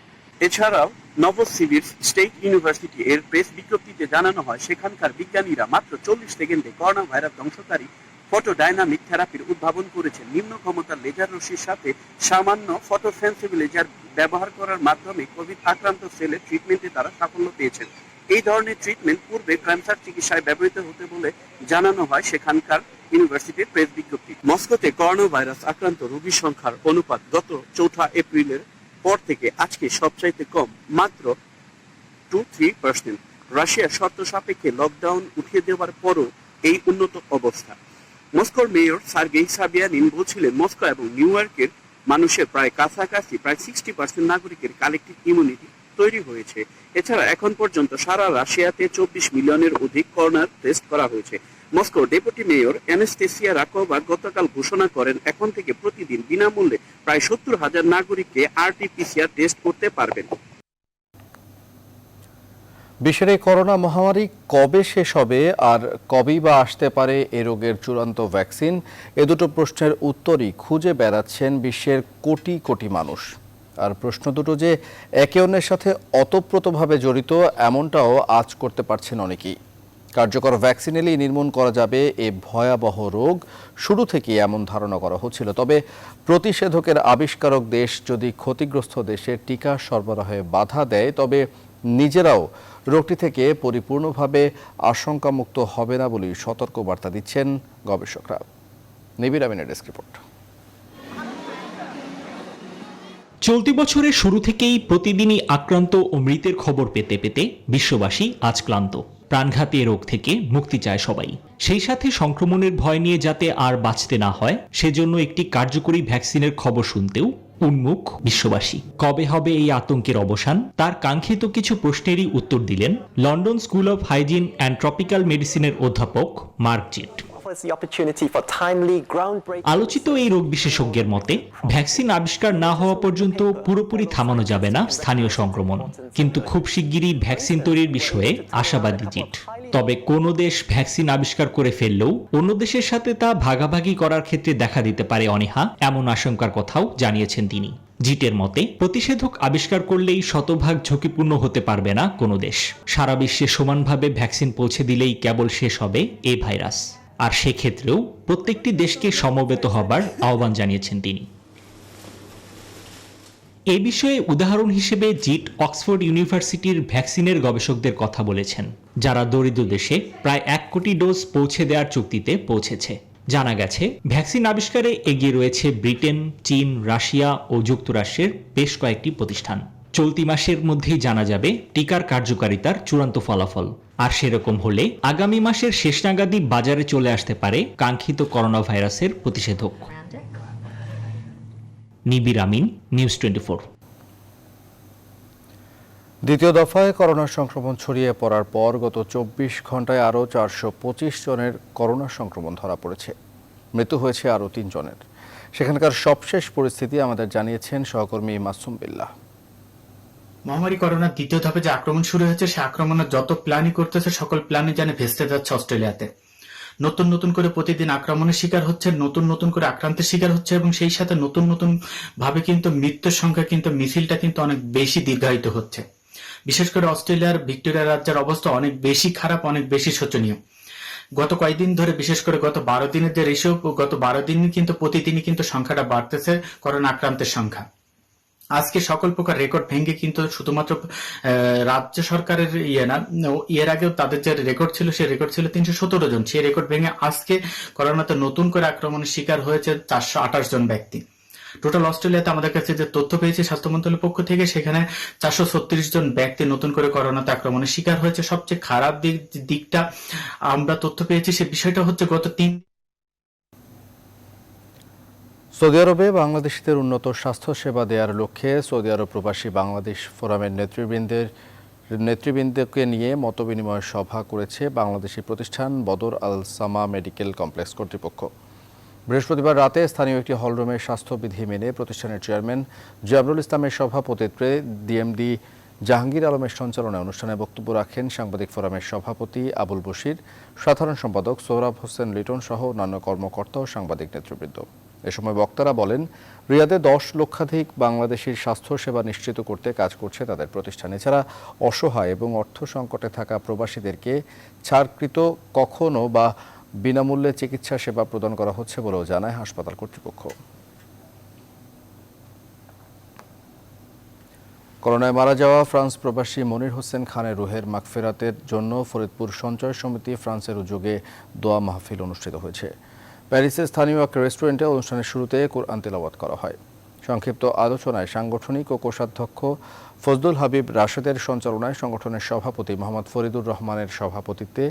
এছাড়াও নভোসিবিরস্ক স্টেট ইউনিভার্সিটি এর প্রেস বিজ্ঞপ্তিতে জানানো হয় সেখানকার বিজ্ঞানীরা মাত্র 40 সেকেন্ডে করোনা ভাইরাস ধ্বংসকারী ফটোডাইনামিক থেরাপির উদ্ভাবন করেছেন। নিম্ন ক্ষমতার লেজার রশ্মির সাথে সামান্য ফটোসেন্সিটিভ লেজার ব্যবহার করার মাধ্যমে কোভিড আক্রান্ত সেলের ট্রিটমেন্টে তারা সাফল্য পেয়েছেন। এই ধরনের ট্রিটমেন্ট পূর্বে ক্যান্সার চিকিৎসায় ব্যবহৃত হতে বলে জানানো হয় সেখানকার ইউনিভার্সিটির প্রেস বিজ্ঞপ্তি। মস্কোতে করোনা ভাইরাস আক্রান্ত রোগীর সংখ্যার অনুপাত গত 4 এপ্রিলের পর থেকে আজকে সবচাইতে কম, মাত্র 2-3%। রাশিয়ার শর্ত সাপেক্ষে লকডাউন উঠিয়ে দেওয়ার পরও এই উন্নত অবস্থা। মস্কোর মেয়র সার্গেই সাবিয়ানিন বলছিলেন মস্কো এবং নিউ ইয়র্কের মানুষের প্রায় কাছাকাছি 60% নাগরিকের কালেকটিভ ইমিউনিটি তৈরি হয়েছে। এছাড়া এখন পর্যন্ত সারা রাশিয়াতে 24 মিলিয়নের অধিক করোনার টেস্ট করা হয়েছে। মস্কোর ডেপুটি মেয়র অ্যানাস্টেসিয়া রাকোভা গতকাল ঘোষণা করেন এখন থেকে প্রতিদিন বিনামূল্যে প্রায় 70,000 নাগরিককে RT-PCR টেস্ট করতে পারবেন। বিশ্বের এই করোনা মহামারী কবে শেষ হবে আর কবেই বা আসতে পারে এ রোগের চূড়ান্ত ভ্যাকসিন, এ দুটো প্রশ্নের উত্তরই খুঁজে বেড়াচ্ছেন বিশ্বের কোটি কোটি মানুষ। আর প্রশ্ন দুটো যে একে অন্যের সাথে ওতপ্রোতভাবে জড়িত এমনটাও আজ করতে পারছেন অনেকেই। কার্যকর ভ্যাকসিন এলেই নির্মূল করা যাবে এ ভয়াবহ রোগ শুরু থেকেই এমন ধারণা করা হচ্ছিল। তবে প্রতিষেধকের আবিষ্কারক দেশ যদি ক্ষতিগ্রস্ত দেশের টিকা সরবরাহে বাধা দেয় তবে নিজেরাও রোগটি থেকে পরিপূর্ণভাবে আশঙ্কামুক্ত হবে না বলেই সতর্কবার্তা দিচ্ছেন গবেষকরা। নিবিড় আমিনের ডেস্ক রিপোর্ট। চলতি বছরের শুরু থেকেই প্রতিদিনই আক্রান্ত ও মৃতের খবর পেতে পেতে বিশ্ববাসী আজ ক্লান্ত। প্রাণঘাতী রোগ থেকে মুক্তি চায় সবাই, সেই সাথে সংক্রমণের ভয় নিয়ে যাতে আর বাঁচতে না হয় সেজন্য একটি কার্যকরী ভ্যাকসিনের খবর শুনতেও উন্মুখ বিশ্ববাসী। কবে হবে এই আতঙ্কের অবসান, তার কাঙ্ক্ষিত কিছু প্রশ্নেরই উত্তর দিলেন London school of hygiene and tropical মেডিসিনের অধ্যাপক মার্ক জিট। আলোচিত এই রোগ বিশেষজ্ঞের মতে ভ্যাকসিন আবিষ্কার না হওয়া পর্যন্ত পুরোপুরি থামানো যাবে না স্থানীয় সংক্রমণ, কিন্তু খুব শিগগিরই ভ্যাকসিন তৈরির বিষয়ে আশাবাদী জিট। তবে কোনো দেশ ভ্যাকসিন আবিষ্কার করে ফেললেও অন্য দেশের সাথে তা ভাগাভাগি করার ক্ষেত্রে দেখা দিতে পারে অনীহা, এমন আশঙ্কার কথাও জানিয়েছেন তিনি। জিটের মতে প্রতিষেধক আবিষ্কার করলেই শতভাগ ঝুঁকিপূর্ণ হতে পারবে না কোনো দেশ। সারা বিশ্বে সমানভাবে ভ্যাকসিন পৌঁছে দিলেই কেবল শেষ হবে এই ভাইরাস, আর সেক্ষেত্রেও প্রত্যেকটি দেশকে সমবেত হবার আহ্বান জানিয়েছেন তিনি। এ বিষয়ে উদাহরণ হিসেবে জিট অক্সফোর্ড ইউনিভার্সিটির ভ্যাকসিনের গবেষকদের কথা বলেছেন, যারা দরিদ্র দেশে প্রায় 1 কোটি ডোজ পৌঁছে দেওয়ার চুক্তিতে পৌঁছেছে। জানা গেছে ভ্যাকসিন আবিষ্কারে এগিয়ে রয়েছে ব্রিটেন, চীন, রাশিয়া ও যুক্তরাষ্ট্রের বেশ কয়েকটি প্রতিষ্ঠান। চলতি মাসের মধ্যেই জানা যাবে টিকার কার্যকারিতার চূড়ান্ত ফলাফল, আর সেরকম হলে আগামী মাসের শেষ নাগাদই বাজারে চলে আসতে পারে কাঙ্ক্ষিত করোনা ভাইরাসের প্রতিষেধক। নিবিড় আমিন, নিউজ 24। দ্বিতীয় দফায় করোনা সংক্রমণ ছড়িয়ে পড়ার পর গত 24 ঘন্টায় আরও 425 জনের করোনা সংক্রমণ ধরা পড়েছে। মৃত্যু হয়েছে আরও 3 জনের। সেখানকার সবশেষ পরিস্থিতি আমাদের জানিয়েছেন সহকর্মী মাসুম বিল্লাহ। মহামারী করোনার দ্বিতীয় ধাপে যে আক্রমণ শুরু হয়েছে সে আক্রমণের যত প্ল্যানই করতেছে সকল প্ল্যানই যেন ভেস্তে যাচ্ছে অস্ট্রেলিয়াতে। নতুন নতুন করে প্রতিদিন আক্রমণের শিকার হচ্ছে, নতুন নতুন করে আক্রান্তের শিকার হচ্ছে এবং সেই সাথে নতুন নতুন ভাবে কিন্তু মৃত্যুর সংখ্যা কিন্তু মিছিলটা কিন্তু অনেক বেশি দীর্ঘায়িত হচ্ছে। বিশেষ করে অস্ট্রেলিয়ার ভিক্টোরিয়া রাজ্যের অবস্থা অনেক বেশি খারাপ, অনেক বেশি শোচনীয়। গত কয়েকদিন ধরে, বিশেষ করে গত 12 দিনের যে রেশিও, গত 12 দিন কিন্তু প্রতিদিনই কিন্তু সংখ্যাটা বাড়তেছে করোনা আক্রান্তের সংখ্যা। আজকে সকল প্রকার রেকর্ড ভেঙে কিন্তু শুধুমাত্র রাজ্য সরকারের এর আগেও তাদের যে রেকর্ড ছিল, সেই রেকর্ড ছিল 317 জন। সেই রেকর্ড ভেঙে আজকে করোনাতে নতুন করে আক্রমণের শিকার হয়েছে 428 জন ব্যক্তি। টোটাল অস্ট্রেলিয়াতে আমাদের কাছে যে তথ্য পেয়েছে স্বাস্থ্য মন্ত্রণালয়ের পক্ষ থেকে, সেখানে 436 জন ব্যক্তি নতুন করে করোনাতে আক্রমণের শিকার হয়েছে। সবচেয়ে খারাপ দিকটা আমরা তথ্য পেয়েছি, সে বিষয়টা হচ্ছে গত 3 সৌদি আরবে বাংলাদেশিদের উন্নত স্বাস্থ্য সেবা দেওয়ার লক্ষ্যে সৌদি আরব প্রবাসী বাংলাদেশ ফোরামের নেতৃবৃন্দকে নিয়ে মতবিনিময় সভা করেছে বাংলাদেশি প্রতিষ্ঠান বদর আল সামা মেডিকেল কমপ্লেক্স কর্তৃপক্ষ। বৃহস্পতিবার রাতে স্থানীয় একটি হলরুমে স্বাস্থ্যবিধি মেনে প্রতিষ্ঠানের চেয়ারম্যান জাবরুল ইসলামের সভাপতিত্বে ডিএমডি জাহাঙ্গীর আলমের সঞ্চালনায় অনুষ্ঠানে বক্তব্য রাখেন সাংবাদিক ফোরামের সভাপতি আবুল বশির, সাধারণ সম্পাদক সোহরাব হোসেন লিটন সহ অন্যান্য কর্মকর্তা ও সাংবাদিক নেতৃবৃন্দ। এ সময় বক্তারা বলেন, রিয়াদে 10 লক্ষাধিক বাংলাদেশির স্বাস্থ্যসেবা নিশ্চিত করতে কাজ করছে তাদের প্রতিষ্ঠান। এছাড়া অসহায় এবং অর্থ সংকটে থাকা প্রবাসীদেরকে ছাড়কৃত কখনো বা বিনামূল্যে চিকিৎসা সেবা প্রদান করা হচ্ছে বলেও জানায় হাসপাতাল কর্তৃপক্ষ। করোনায় মারা যাওয়া ফ্রান্স প্রবাসী মনির হোসেন খানের রুহের মাগফিরাতের জন্য ফরিদপুর সঞ্চয় সমিতি ফ্রান্সের উদ্যোগে দোয়া মাহফিল অনুষ্ঠিত হয়েছে। প্যারিসের স্থানীয় এক রেস্টুরেন্টে অনুষ্ঠানের শুরুতে কোরআন তেলাওয়াত করা হয়। সংক্ষিপ্ত আলোচনায় সাংগঠনিক ও কোষাধ্যক্ষ ফজলুল হাবিব রাশেদের সঞ্চালনায় সংগঠনের সভাপতি মোহাম্মদ ফরিদুর রহমানের সভাপতিত্বে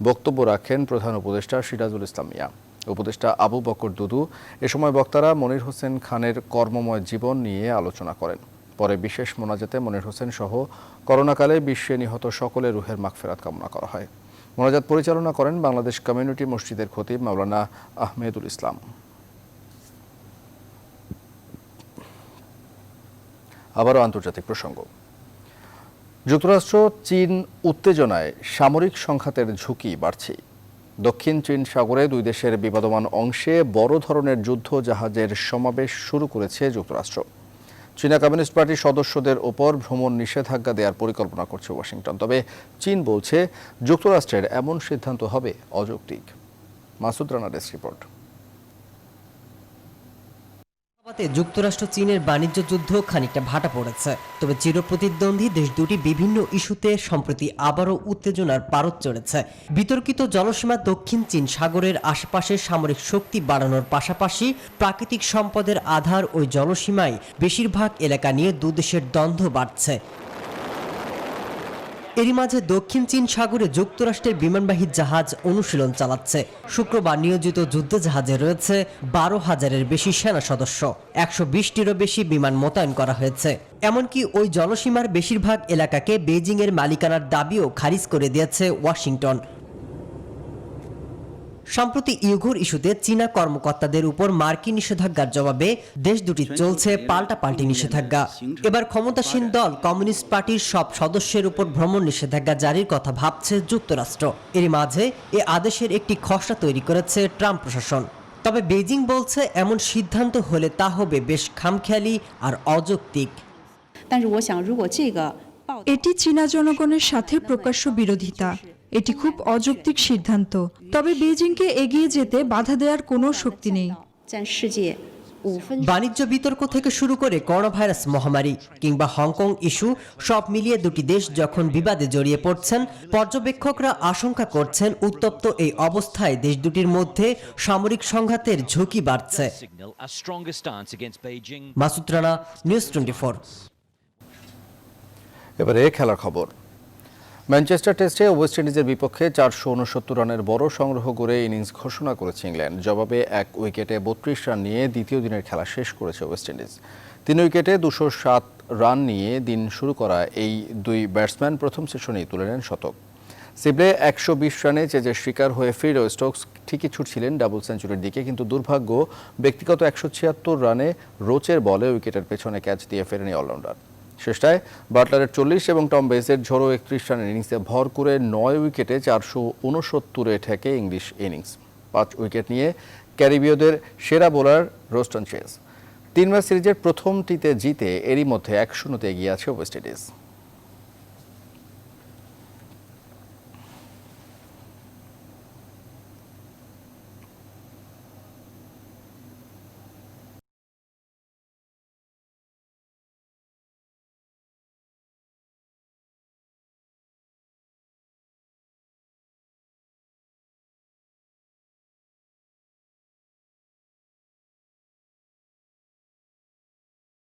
বক্তব্য রাখেন প্রধান উপদেষ্টা সিরাজুল ইসলাম মিয়া, উপদেষ্টা আবু বকর দুদু। এ সময় বক্তারা মনির হোসেন খানের কর্মময় জীবন নিয়ে আলোচনা করেন। পরে বিশেষ মোনাজাতে মনির হোসেন সহ করোনাকালে বিশ্বে নিহত সকলের রুহের মাগফিরাত কামনা করা হয়। মোনাজাত পরিচালনা করেন বাংলাদেশ কমিউনিটি মসজিদের খতিব মাওলানা আহমেদুল ইসলাম। আবারও আন্তর্জাতিক প্রসঙ্গ। যুক্তরাষ্ট্র চীন উত্তেজনায় সামরিক সংঘাতের ঝুঁকি বাড়ছে। দক্ষিণ চীন সাগরে দুই দেশের বিবাদমান অংশে বড় ধরনের যুদ্ধ জাহাজের সমাবেশ শুরু করেছে যুক্তরাষ্ট্র। চীনা কমিউনিস্ট পার্টির সদস্যদের ওপর ভ্রমণ নিষেধাজ্ঞা দেওয়ার পরিকল্পনা করছে ওয়াশিংটন। তবে চীন বলছে যুক্তরাষ্ট্রের এমন সিদ্ধান্ত হবে অযৌক্তিক। Masud Rana desk report. যুক্তরাষ্ট্র চীনের বাণিজ্য যুদ্ধ খানিকটা ভাটা পড়েছে, তবে চিরপ্রতিদ্বন্দ্বী দেশ দুটি বিভিন্ন ইস্যুতে সম্প্রতি আবারও উত্তেজনার পারদ চড়েছে। বিতর্কিত জলসীমা দক্ষিণ চীন সাগরের আশেপাশে সামরিক শক্তি বাড়ানোর পাশাপাশি প্রাকৃতিক সম্পদের আধার ওই জলসীমায় বেশিরভাগ এলাকা নিয়ে দুদেশের দ্বন্দ্ব বাড়ছে। এরই মাঝে দক্ষিণ চীন সাগরে যুক্তরাষ্ট্রের বিমানবাহী জাহাজ অনুশীলন চালাচ্ছে। শুক্রবার নিয়োজিত যুদ্ধজাহাজে রয়েছে 12,000-এর বেশি সেনা সদস্য, 120টিরও বেশি বিমান মোতায়েন করা হয়েছে। এমনকি ওই জলসীমার বেশিরভাগ এলাকাকে বেইজিংয়ের মালিকানার দাবিও খারিজ করে দিয়েছে ওয়াশিংটন। সম্প্রতি ইউঘুর ইস্যুতে চীনা কর্মকর্তাদের উপর মার্কিন নিষেধাজ্ঞার জবাবে দেশ দুটি চলছে পাল্টাপাল্টি নিষেধাজ্ঞা। এবার ক্ষমতাসীন দল কমিউনিস্ট পার্টির সব সদস্যের উপর ভ্রমণ নিষেধাজ্ঞা জারির কথা ভাবছে যুক্তরাষ্ট্র। এরই মাঝে এ আদেশের একটি খসড়া তৈরি করেছে ট্রাম্প প্রশাসন। তবে বেইজিং বলছে এমন সিদ্ধান্ত হলে তা হবে বেশ খামখেয়ালি আর অযৌক্তিক। এটি চীনা জনগণের সাথে প্রকাশ্য বিরোধিতা। এটি খুব অযৌক্তিক সিদ্ধান্ত। তবে বেইজিংকে এগিয়ে যেতে বাধা দেওয়ার কোনো শক্তি নেই। বাণিজ্য বিতর্ক থেকে শুরু করে করোনা ভাইরাস মহামারী কিংবা হংকং ইস্যু, সব মিলিয়ে দুটি দেশ যখন বিবাদে জড়িয়ে পড়ছেন, পর্যবেক্ষকরা আশঙ্কা করছেন উত্তপ্ত এই অবস্থায় দেশ দুটির মধ্যে সামরিক সংঘাতের ঝুঁকি বাড়ছে। মাসুদ রানা, নিউজ 24। এবারে খেলার খবর। ম্যানচেস্টার টেস্টে ওয়েস্ট ইন্ডিজের বিপক্ষে 469 রানের বড় সংগ্রহ করে ইনিংস ঘোষণা করেছে ইংল্যান্ড। জবাবে 1 উইকেটে 32 রান নিয়ে দ্বিতীয় দিনের খেলা শেষ করেছে ওয়েস্ট ইন্ডিজ। 3 উইকেটে 207 রান নিয়ে দিন শুরু করা এই দুই ব্যাটসম্যান প্রথম সেশনেই তুলে নেন শতক। সিবলে 120 রানে চেজের শিকার হয়ে ফিরলেও স্টোকস ঠিকই ছুটছিলেন ডাবল সেঞ্চুরির দিকে, কিন্তু দুর্ভাগ্য ব্যক্তিগত 176 রানে রোচের বলে উইকেটের পেছনে ক্যাচ দিয়ে ফেরেনি অলরাউন্ডার। শেষটায় বাটলারের 40 এবং টম বেজের ঝোড়ো 31 রানের ইনিংসে ভর করে 9 উইকেটে 469-এ ঠেকে ইংলিশ ইনিংস। 5 উইকেট নিয়ে ক্যারিবীয়দের সেরা বোলার রোস্টন চেজ। 3 ম্যাচ সিরিজের প্রথমটিতে জিতে এরই মধ্যে 1-0-তে এগিয়ে আছে ওয়েস্ট ইন্ডিজ।